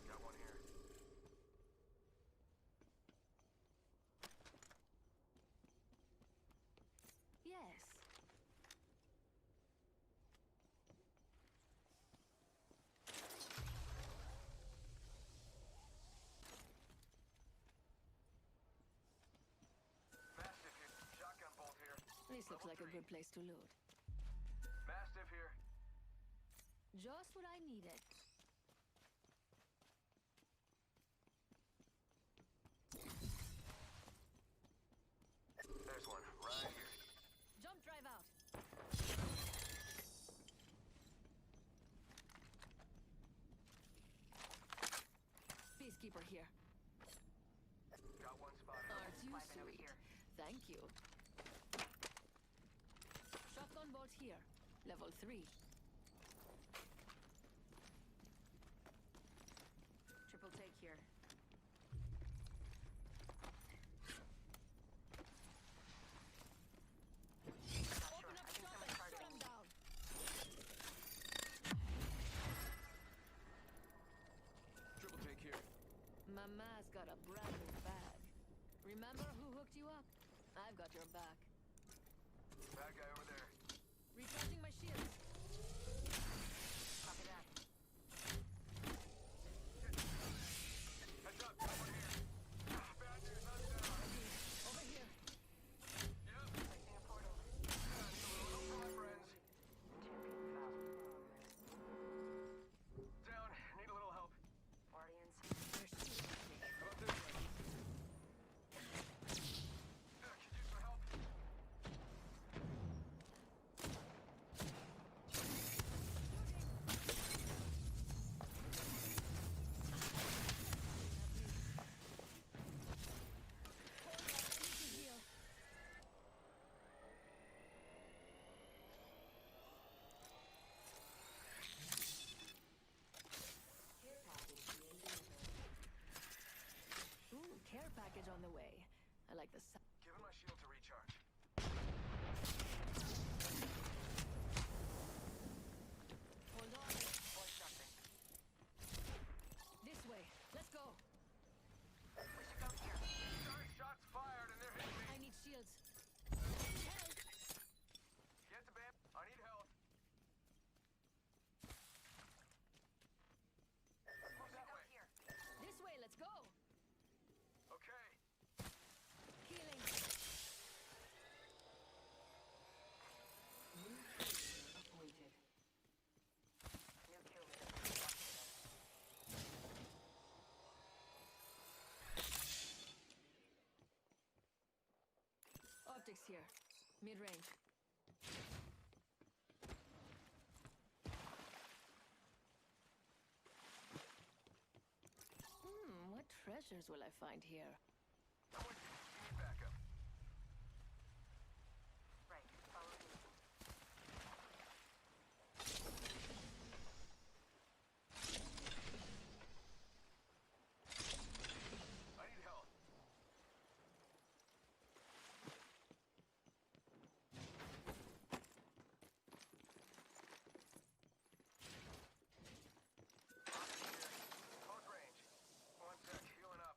Got one here. Yes. Mastiff here. Shotgun bolt here. This looks like a good place to loot. Mastiff here. Just what I needed. There's one. Right here. Jump drive out. Peacekeeper here. Got one spotted. Aren't you Vibing over sweet? here. Thank you. Shotgun bolt here. Level 3. I've got your back. Bad guy over there. Recharging my shields. Copy that. Heads up, someone here. Bad news, I'm down. Over here. Yep. Placing a portal. Yeah, need a little help from my friends. Champion fast progress. Down, need a little help. Already inside. There's shields. How about this way? Could use some help. Heal. Care package being delivered. Ooh, care package on the way. I like the sound. Giving my shield to recharge. Hold on. Voice something. This way. Let's go. We should go here. Sorry, shots fired and they're hitting me. I need shields. Help! Get to bed. I need help. Move that way. Here. This way. Let's go. Okay. Healing. New kill leader appointed. New kill leader. Optics here. Mid-range. What treasures will I find here? I'm with you. Need backup. Right. Follow me. I need help. Close range. One sec, healing up.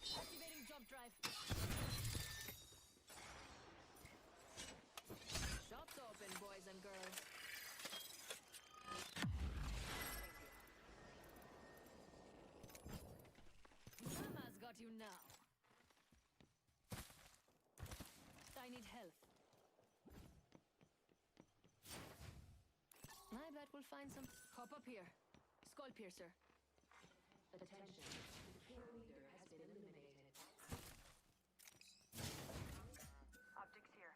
Activating jump drive. Shops open, boys and girls. Mama's got you now. I need health. I bet we'll find some. Hop up here. Skull piercer. Attention. The kill leader has been eliminated. Optics here.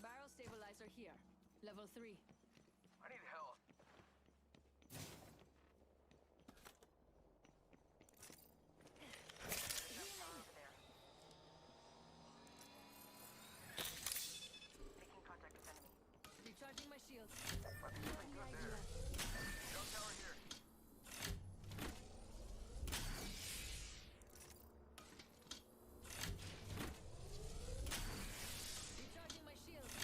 Barrel stabilizer here. Level 3. I need help. Over there. Making contact with enemy. Recharging my shields. Weapons doing good there. Jump tower here. Recharging my shields.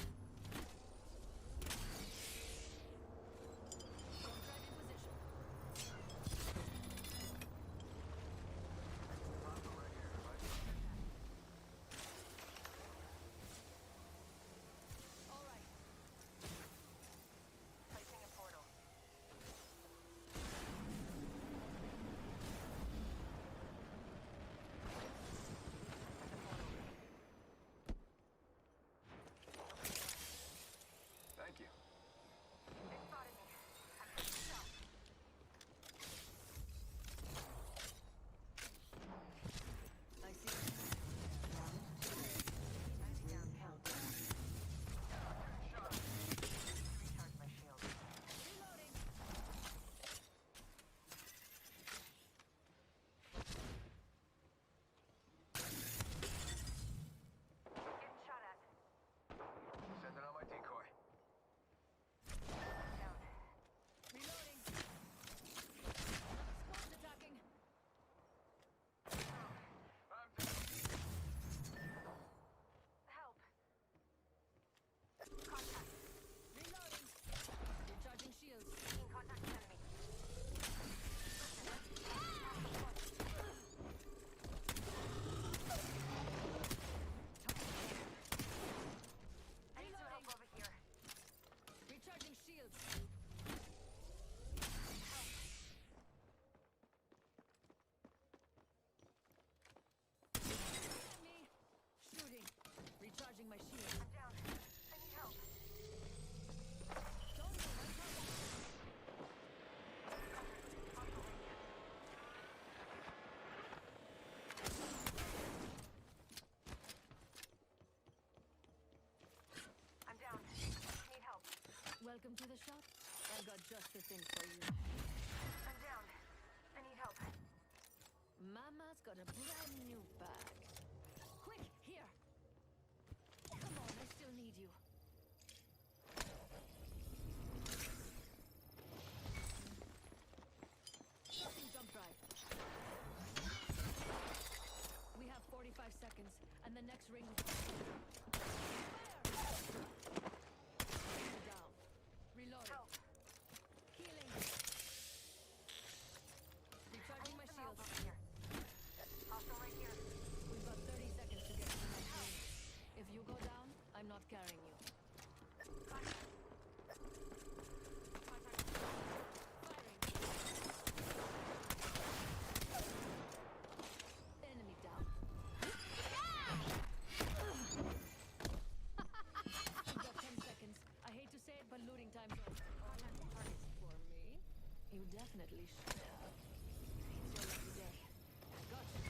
to the shop? I got just the thing for you. I'm down. I need help. Mama's got a brand new bag. Quick, here! Come on, I still need you. Starting jump drive. We have 45 seconds, and the next ring. Fire! Down. Reloading. Help. Healing. Recharging my Some help shields. over here. Hostile right here. We've got 30 seconds to get to the next ring. If you go down, I'm not carrying you. Firing. Enemy down. We've got 10 seconds. I hate to say it, but looting time's over. For me? You definitely should have. It's your lucky day. Gotcha.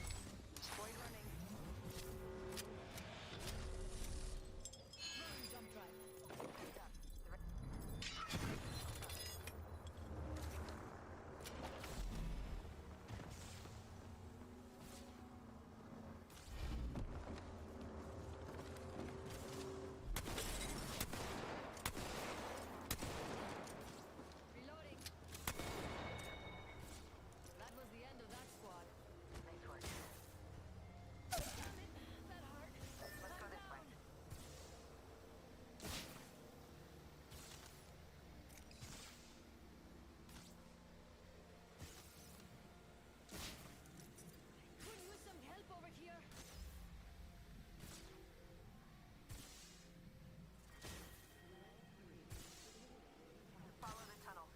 Void running. Running jump drive. Done. The re- Reloading. That was the end of that squad. Nice work. Damn it, that hurt. Let's go this way. Could use some help over here. Follow the tunnel.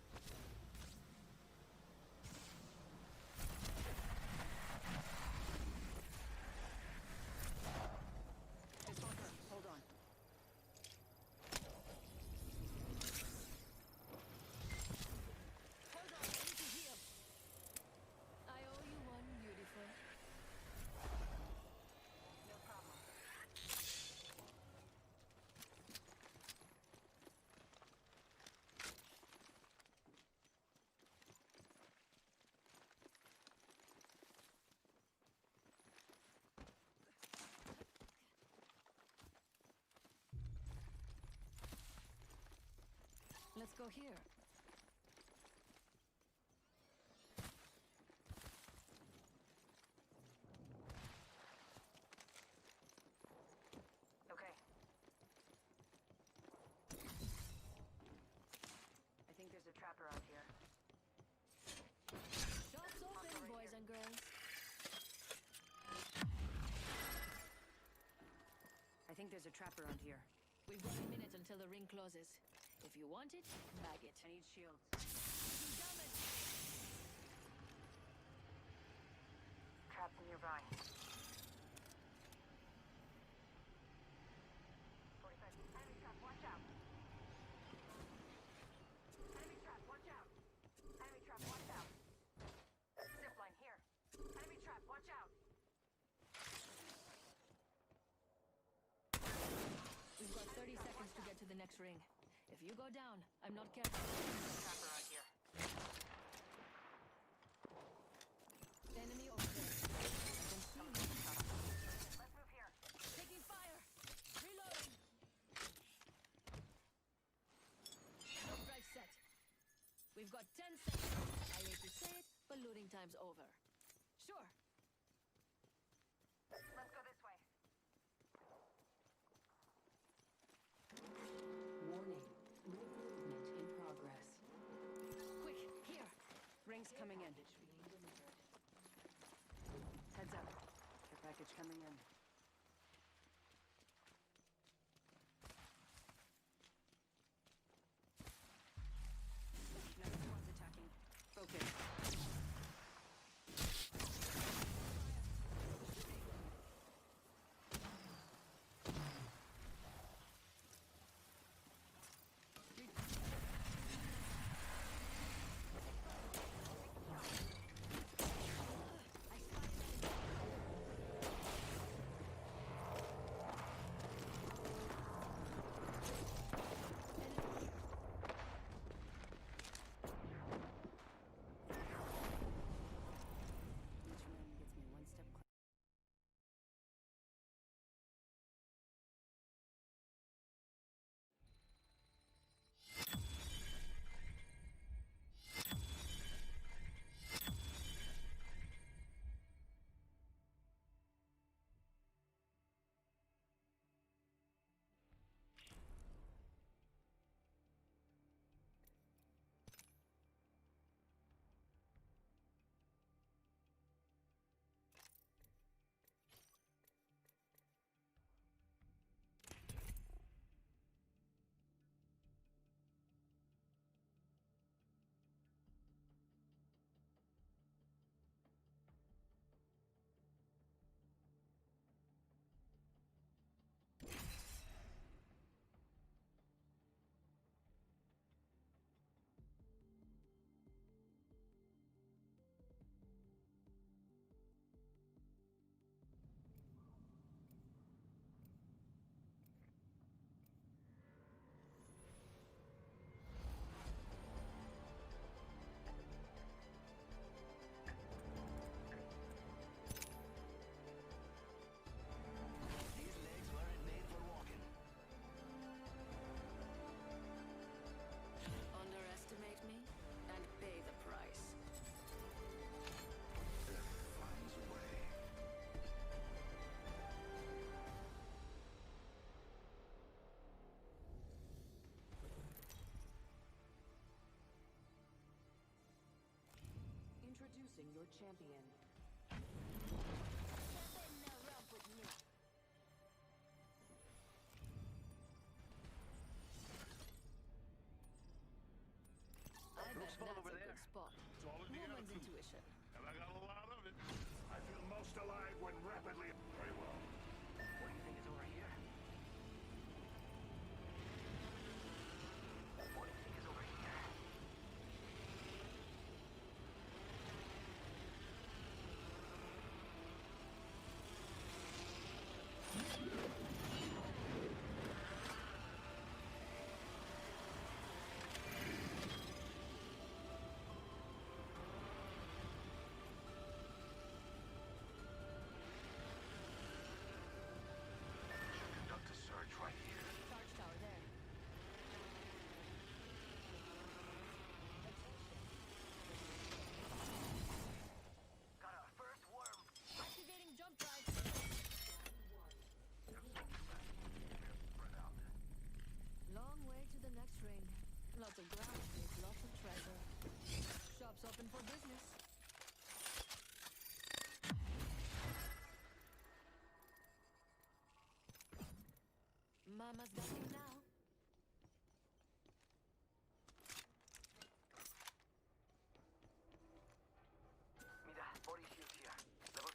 This won't hurt. Hold on. Hold on, I need to heal. I owe you one, beautiful. No problem. Let's go here. Okay. I think there's a trap around here. Shots open, boys and girls. I think there's a trap around here. We've got a minute until the ring closes. If you want it, bag it. I need shields. Damn it! Traps nearby. 45. Enemy trap, watch out. Enemy trap, watch out. Enemy trap, watch out. Zipline here. Enemy trap, watch out. We've got 30 seconds to get to the next ring. If you go down, I'm not careful. Trap around here. Enemy over there. I can see you. Let's move here. Taking fire! Reloading! Jump drive set. We've got 10 seconds. I hate to say it, but looting time's over. Sure. Let's go this way. Warning. Ring movement in progress. Quick, here. Rings coming in. Package being delivered. Heads up. Care package coming in. Another squad's attacking. Focus. your champion. I bet Looks fun that's over a there. good spot. It's all in the Woman's attitude. intuition. And I got a lot of it. I feel most alive when rapidly. Very well. What do you think is over here? What do you think is over here? Should conduct a search right here. Charge tower there. Got our first worm. Activating jump drive. Spread out. Long way to the next ring. Lots of ground space, lots of treasure. Shop's open for business. Mama's got you now. Mira, body shield here. Level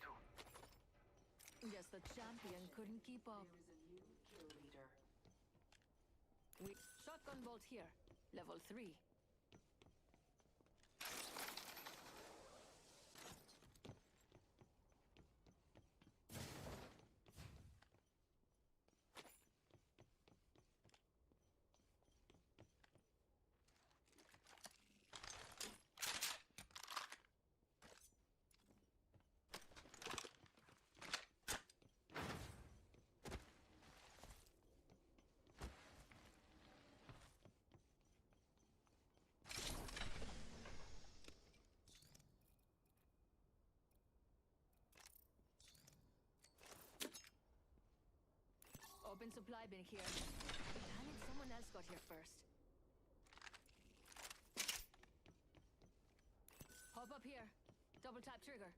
2. Guess the champion couldn't keep up. There is a new kill leader. Shotgun bolt here. Level 3. Open supply bin here. Damn it, someone else got here first. Hop up here. Double tap trigger.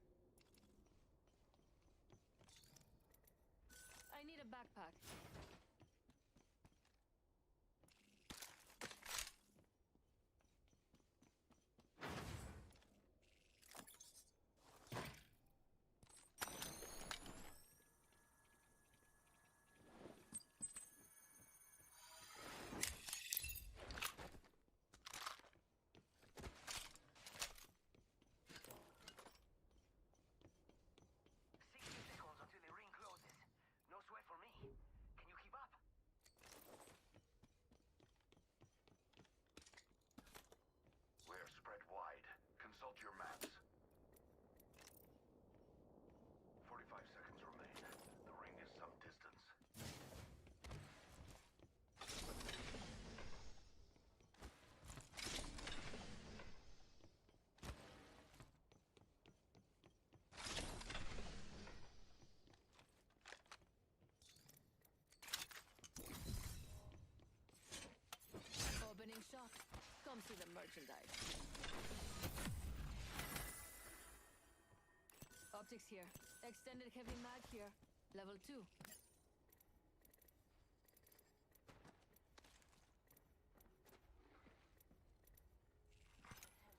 I need a backpack. Consult your maps. 45 seconds remain. The ring is some distance. Opening shop. Come see the merchandise. Optics here. Extended heavy mag here. Level 2.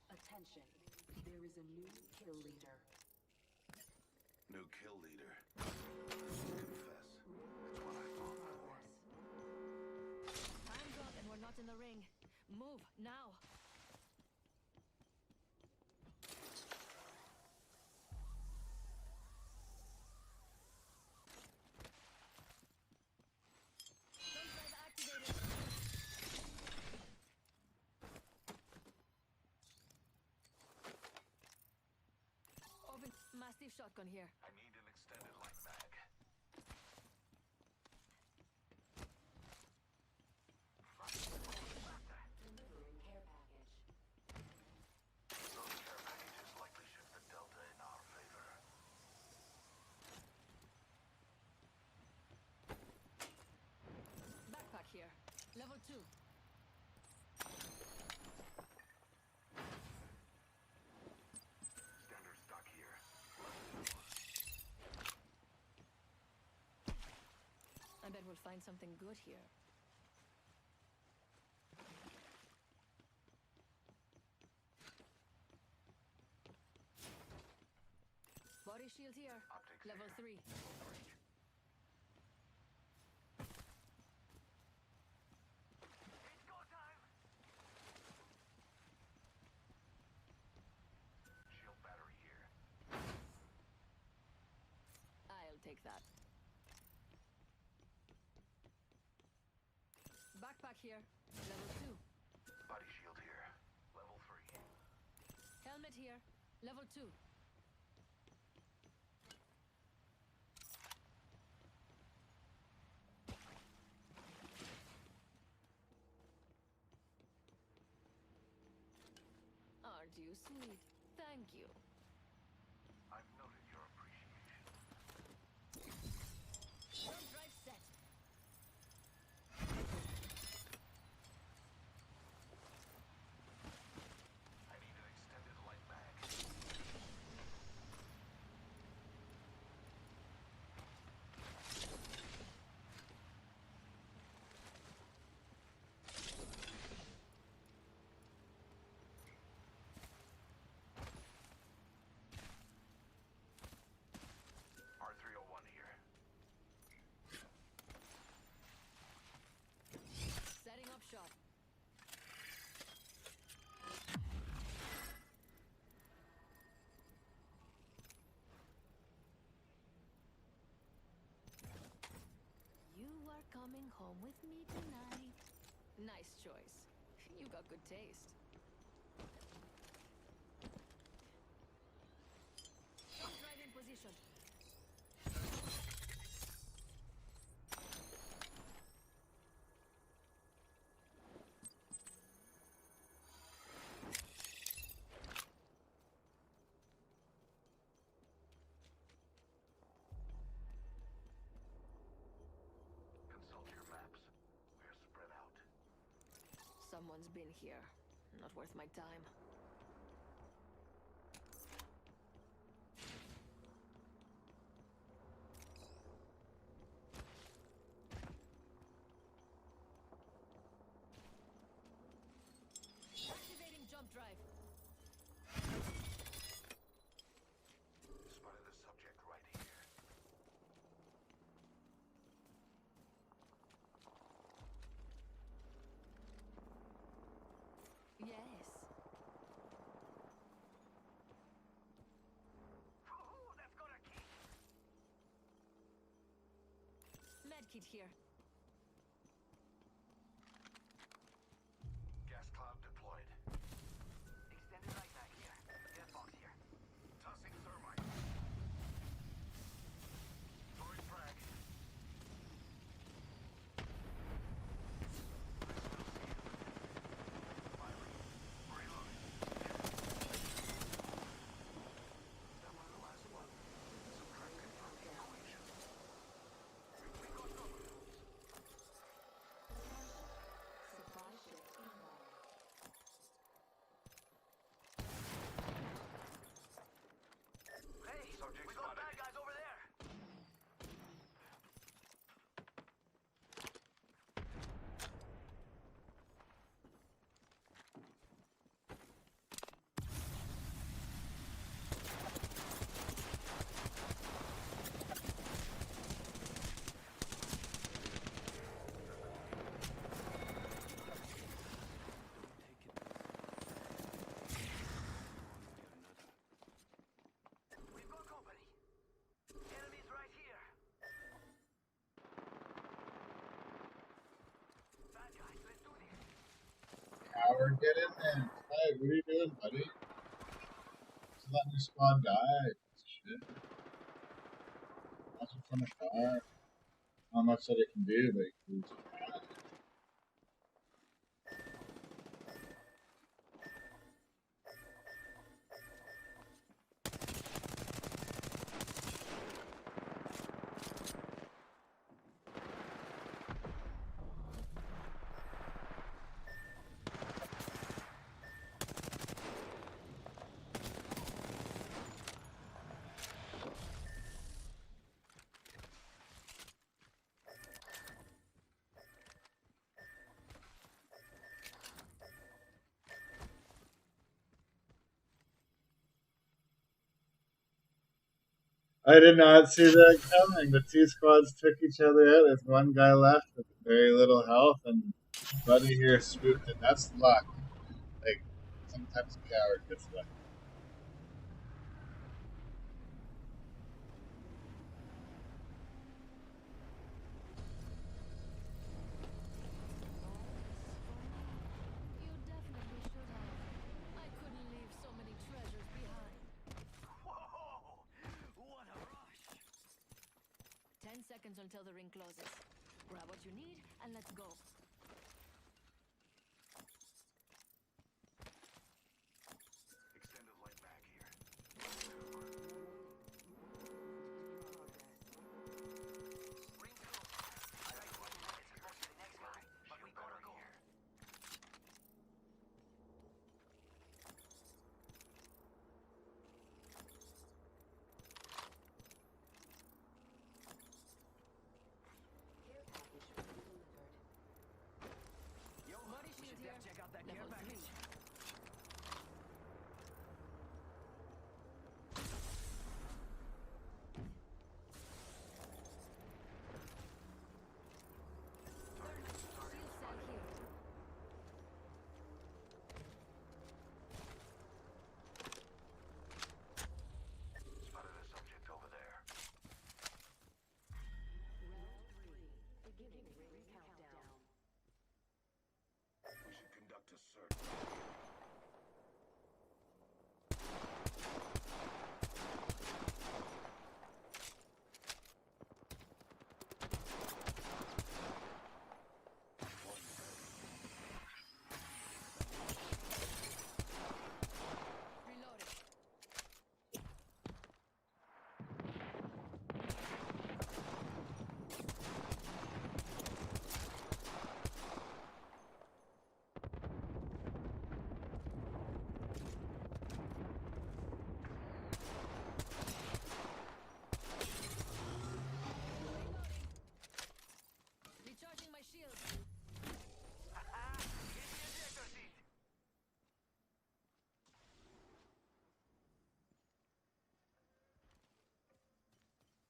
Attention. There is a new kill leader. New kill leader. Confess. It's what I thought before. Time's up and we're not in the ring. Move, now. Jump drive activated. Open Mastiff shotgun here. I need an extended light mag. Delivering care package. Those care packages likely shift the delta in our favor. Backpack here. Level 2. Standard stock we'll find something good here. Body shield here. Optics Level here. 3. It's go time! Shield battery here. I'll take that. Backpack here. Level 2. Body shield here. Level 3. Helmet here. Level 2. Aren't you sweet? Thank you. I've noted your appreciation. Jump drive set. I need an extended light mag. R301 here. Setting up shop. You are coming home with me tonight. Nice choice. You got good taste. Jump drive in position. Consult your maps. We're spread out. Someone's been here. Not worth my time. Activating jump drive. Spotted the subject right here. Yes. Woohoo! That's got a key! Medkit here. Gas cloud deployed. Extended light mag here. Gas box here. Tossing thermite. Throwing frag. Firing. Reloading. That was the last one. Subtracted from the equation. We got cover. Supply ship inbound. Hey, Subject we got spotted. bad guys over there! We've got company. Enemies right here. Bad guys, let's do this. Howard, get in there. Hey, what are you doing, buddy? Just let me squad die. Shit. That's in front of car. Not much that it can do, but it can do. I did not see that coming. The two squads took each other out. There's one guy left with very little health, and Buddy here swooped it. That's luck. Like, sometimes a coward gets lucky. You definitely should have. I couldn't leave so many treasures behind. Whoa! What a rush! 10 seconds until the ring closes. Grab what you need and let's go. Extended light back here. Ring's close. I like what it's supposed to be the next guy, but we gotta go. Care package being delivered. Yo, Body we shield should here. check out that care Level package. 3. Shield cell here. Spotted a subject over there. Round 3. Beginning ring countdown. We should conduct a search. Reloading. Recharging my shield.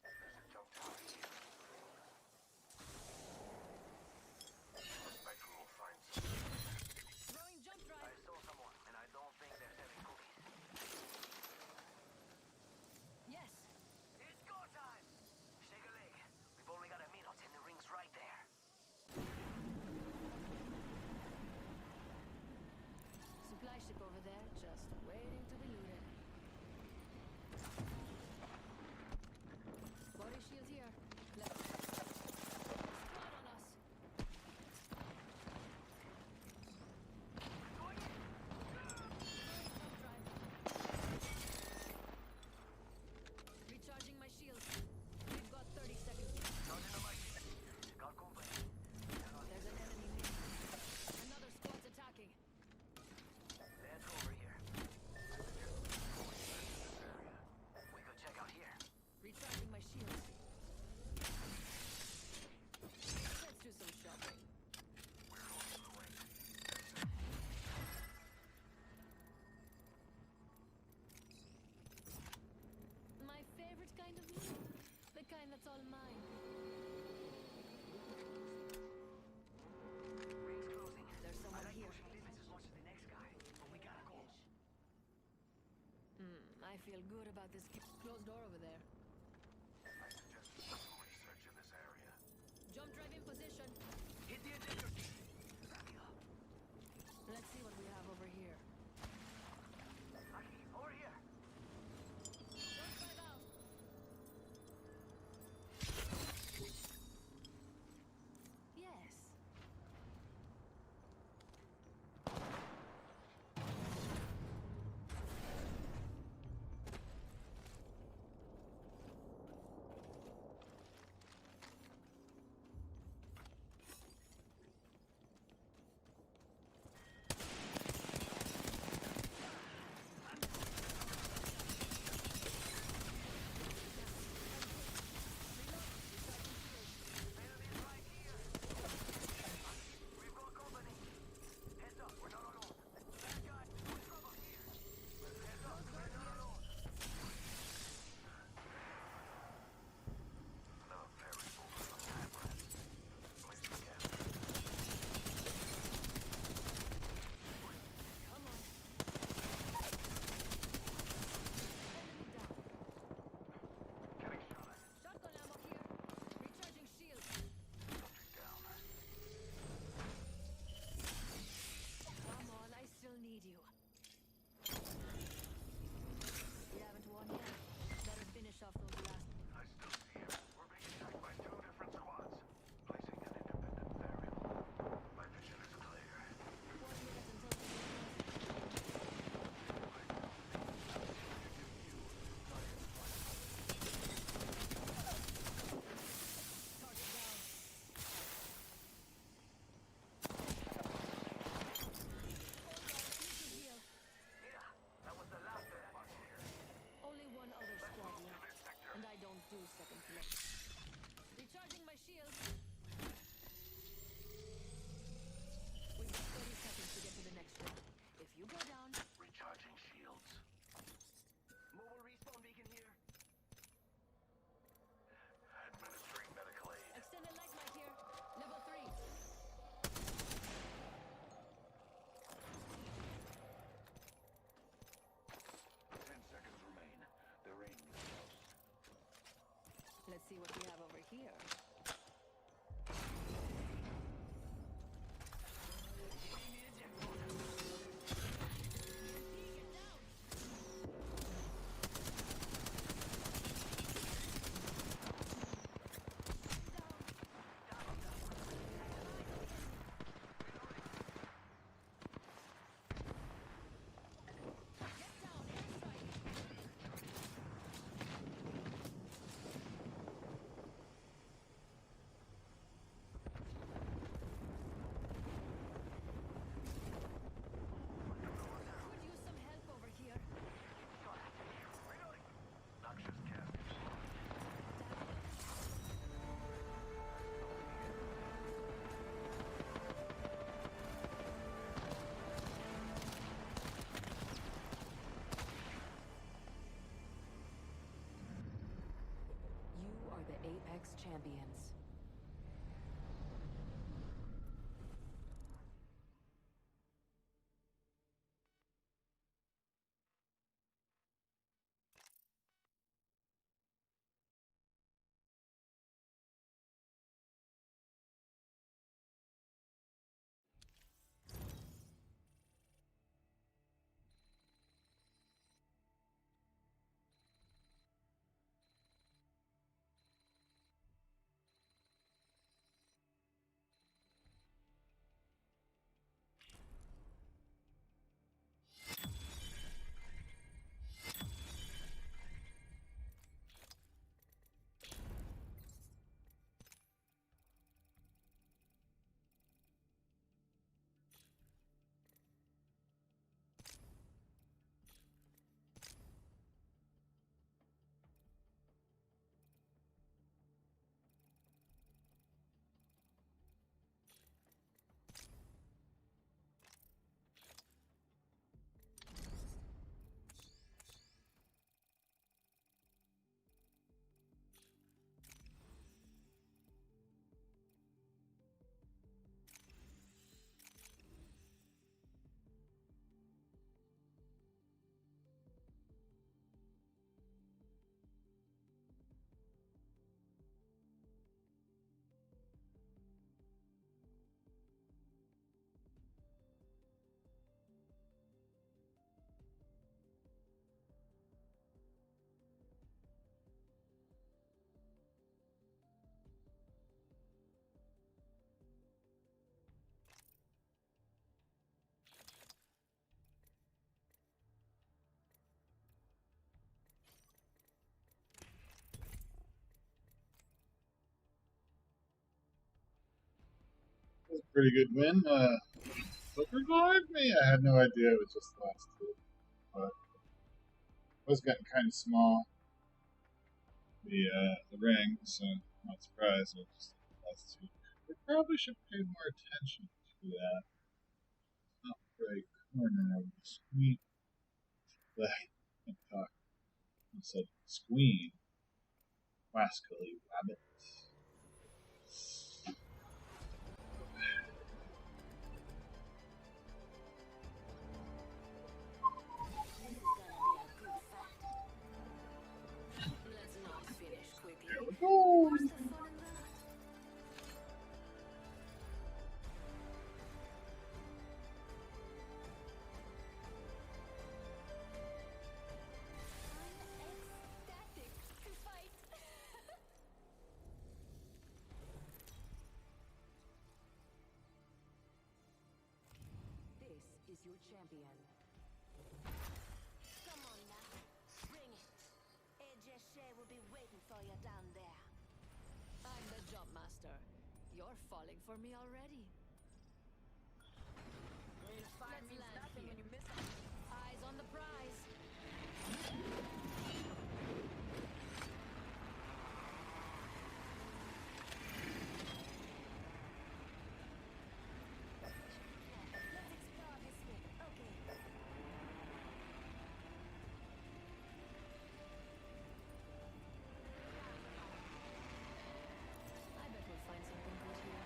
There's a jump tower here. Suspect will find some. Throwing jump I drive. saw someone, and I don't think they're selling cookies. Yes. It's go time! Shake a leg. We've only got a minute, and the ring's right there. Supply ship over there, just waiting to be looted. Body shield here. Let's squad on us. Recharging my shield. We've got 30 seconds. Charging on my shield. Got company. There's an enemy near. Another squad's attacking. Let's go over here. We could check out here. Recharging my shield. Let's do some shopping. My favorite kind of loot. The kind that's all mine. Ring's closing. There's I someone like here. pushing limits as much as the next guy, but we gotta go. I feel good about this. Closed door over there. I suggest we do some research in this area. Jump drive in position. Hit the ejector key. Wrap it up. Let's see what we have over here. Lucky. Over here. Jump drive out. Yes. champions. That's a pretty good win. Took revived me. I had no idea it was just the last two, but it was getting kind of small. The ring, so I'm not surprised. It was just the last two. We probably should pay more attention to that top right corner of the screen. I talk. I said screen. Wascally rabbit. Let's not finish quickly. There we go. What's the fun in that? I'm ecstatic to fight. This is your champion. Come on now. Bring it. AJ Shea will be waiting for you down there. I'm the jump master. You're falling for me already. Fire means land nothing here. when you miss Eyes on the prize. Let's explore this way. Okay. I bet we'll find something good here.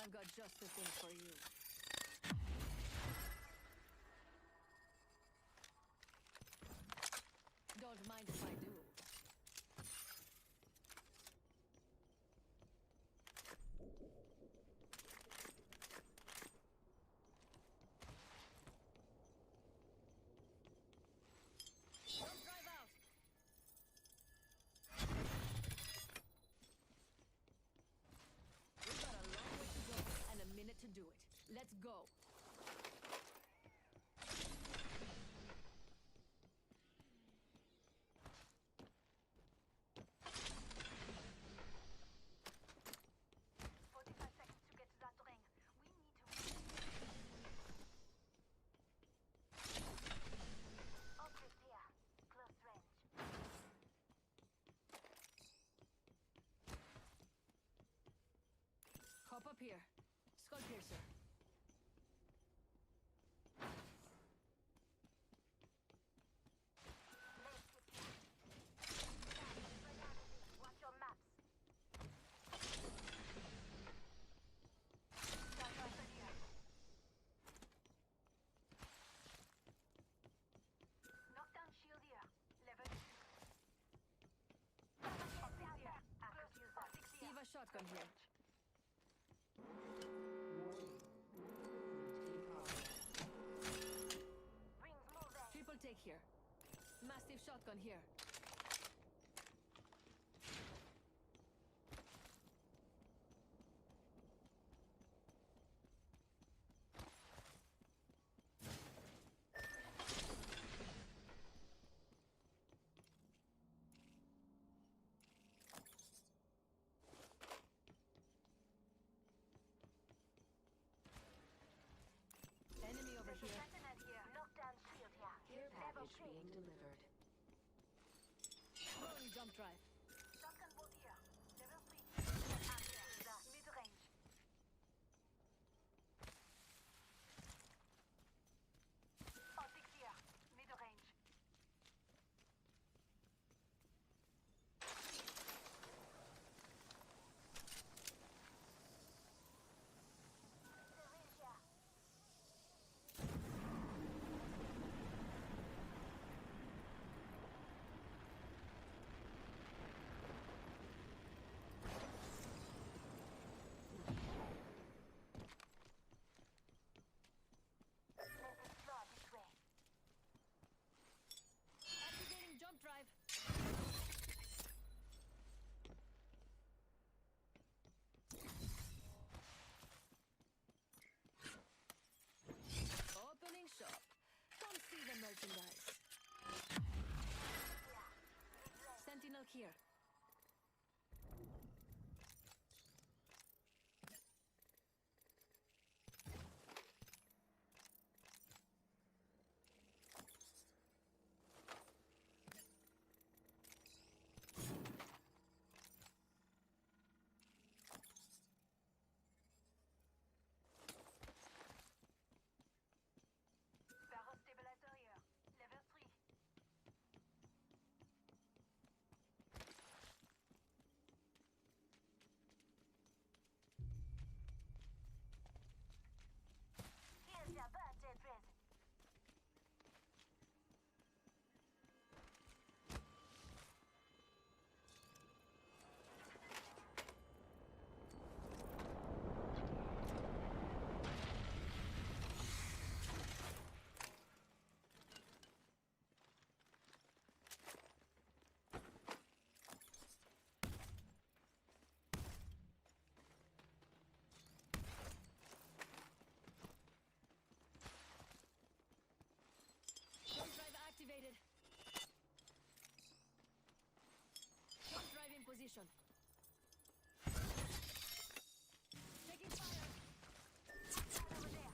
I've got just the thing for you. Don't mind if I do. Don't drive out. We've got a long way to go and a minute to do it. Let's go. Hop up here. Skull piercer. Watch your maps. Knockdown shield here. Level 2. Eva shotgun here. Rings moving. Triple take here. Mastiff shotgun here. Enemy over There's a here. sentinel here. Knockdown shield here. Care Level package 3. being delivered. Throwing jump drive. Shotgun bolt here. Level 3. Mid-range. Optics here. Mid-range. Syringe here. Let's explore this way. Activating jump drive. Opening shop. Come see the merchandise. Sentinel here. Barrel stabilizer here. Level 3. Here's your birthday present. Jump drive activated. Jump drive in position. Taking fire. Over there.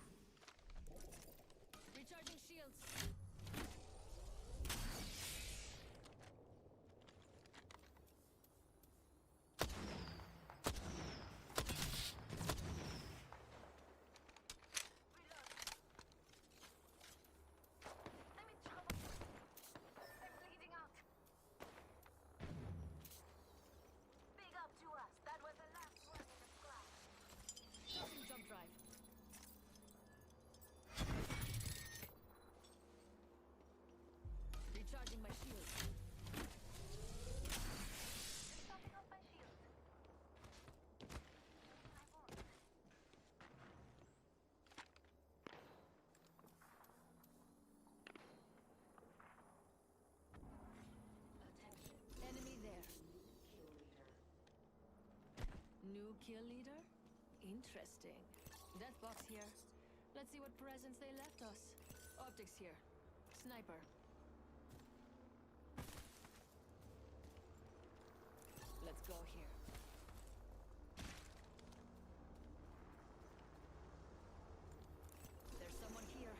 Recharging shields. Let me trouble. I'm bleeding out. Recharging my shield. Topping up my shield. My wound. Attention. Enemy there. Kill leader. New kill leader? Interesting. Death box here. Let's see what presents they left us. Optics here. Sniper. Let's go here. There's someone here.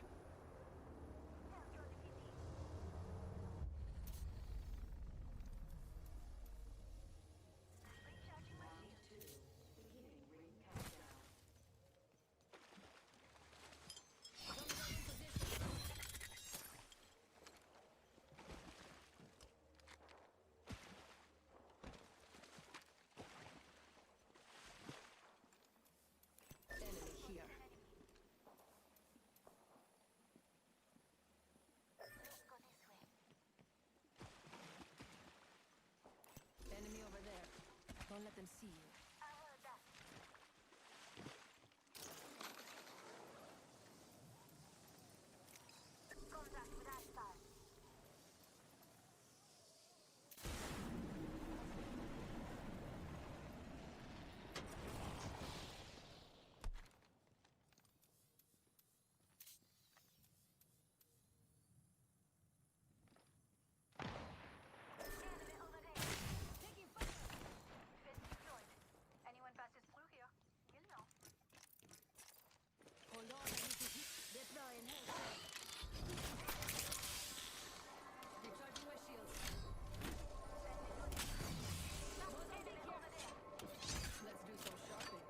Tell Joe the PT. Recharging my Round shield. 2. Beginning ring countdown. Coming in position. Enemy here. Let's go this way. Enemy over there. Don't let them see you. I will adapt. Contact with Astar. Enemy over there. Taking fire! Fence deployed. Anyone passes through here, you'll know. Hold on, I need to hit. Deploying head. Recharging my shields. Enemy over there. Let's do some shopping.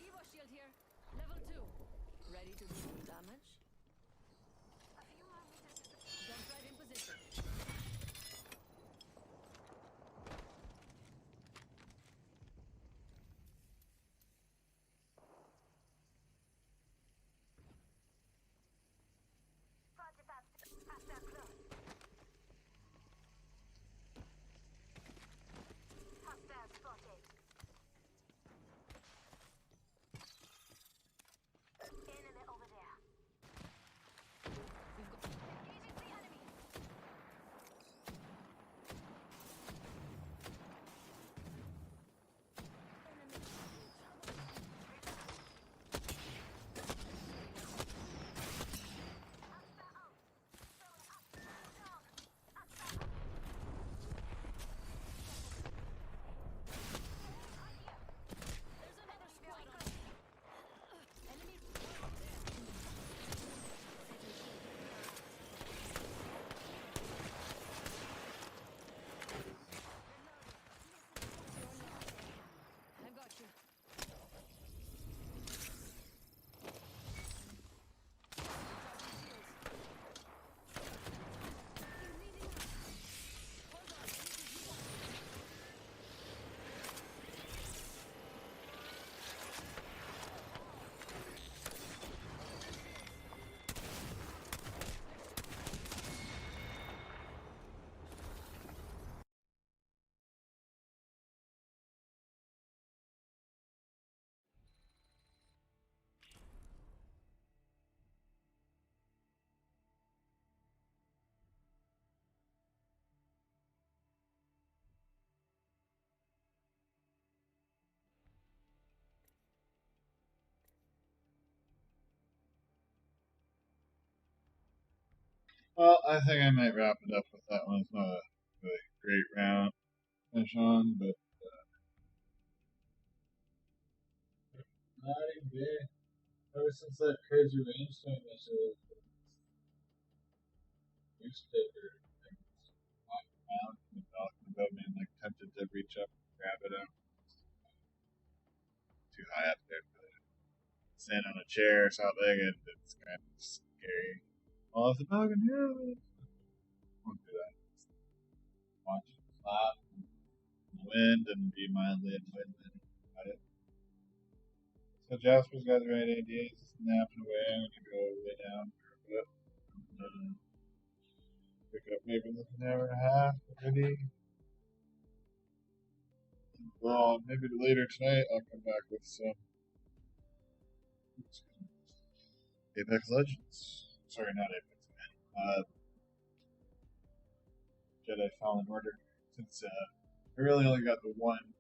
Evo shield here. Level 2. Ready to do some damage? A few more meters to the Jump right in position. party path. Astar close. Hostile spotted. Enemy over there. We've got Engaging the enemy. Astar out. Throwing up. Dog. Astar out. There's another squad on. Enemy squad there. I got you. Recharging shields. He's needing us. Hold on, I need to heal up. Well, I think I might wrap it up with that one. It's not a really great round finish on, but not even bad. Ever since that crazy rainstorm yesterday, newspaper thing was walking around and talking about me and like tempted to reach up and grab it out. Too high up there for that. Stand on a chair or something, and it's kind of scary. Well, if the dog can hear it, won't do that. Watch it flap in the wind and be mildly annoyed about it. So So Jasper's got the right idea. He's just napping away. I'm gonna go lay down for a bit. And pick up maybe in an hour and a half, maybe. Well, maybe later tonight I'll come back with some Apex Legends. Sorry, not Apex. Jedi Fallen Order. Since I really only got the one.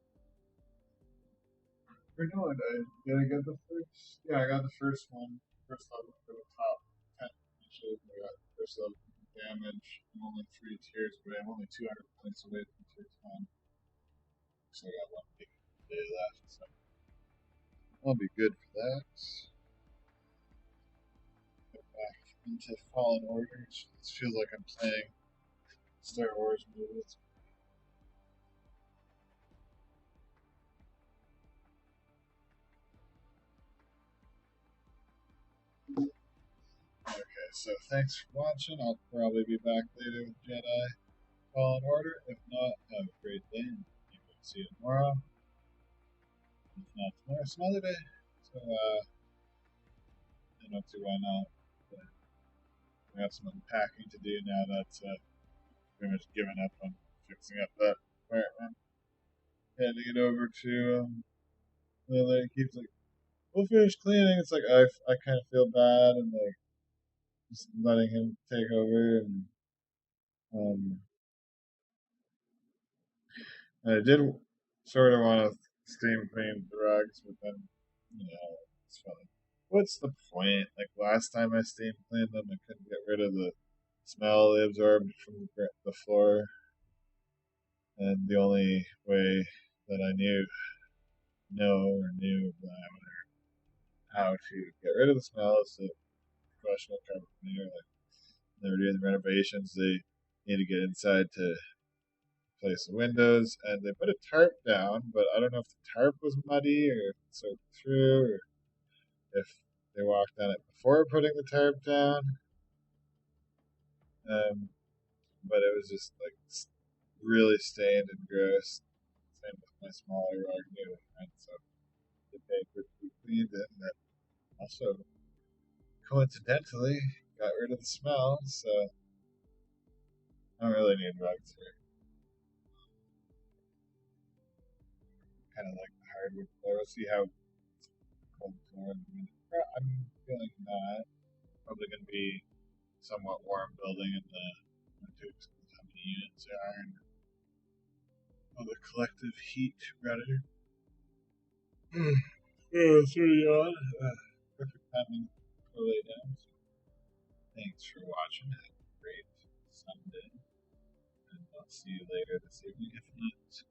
Or no, did I get the first? Yeah, I got the first one. First level for the top 10 inches. I got the first level damage. I'm only 3 tiers away. I'm only 200 points away from tier 10. So I got one big day left. So I'll be good for that. Get back into Fallen Order. It feels like I'm playing Star Wars movies. Okay, so thanks for watching. I'll probably be back later with Jedi Fallen Order. If not, have a great day. Maybe we'll see you tomorrow. If not tomorrow, some other day. So, I don't see why not. But we have some unpacking to do now that pretty much given up on fixing up that apartment. Handing it over to Lily. Keeps like, we'll finish cleaning. It's like I kind of feel bad and like just letting him take over and I did sort of want to steam clean the rugs, but then it's fine. What's the point? Like last time I steam cleaned them, I couldn't get rid of the smell they absorbed from the floor, and the only way that I knew how to get rid of the smell is the professional carpet cleaner. Like they were doing the renovations, they need to get inside to replace the windows, and they put a tarp down, but I don't know if the tarp was muddy or if it soaked through, or if they walked on it before putting the tarp down. But it was just like really stained and gross. Same with my smaller rug new, and so the paper to be cleaned, and that also coincidentally got rid of the smell. So I don't really need rugs here. Kind of like the hardwood floor. We'll see how cold floor in a minute. I'm feeling not. Probably going to be somewhat warm building in the tubes because how many units there are and all the collective heat rather. So yawn. Perfect timing to lay down. So thanks for watching. Have a great Sunday. And I'll see you later this evening if not.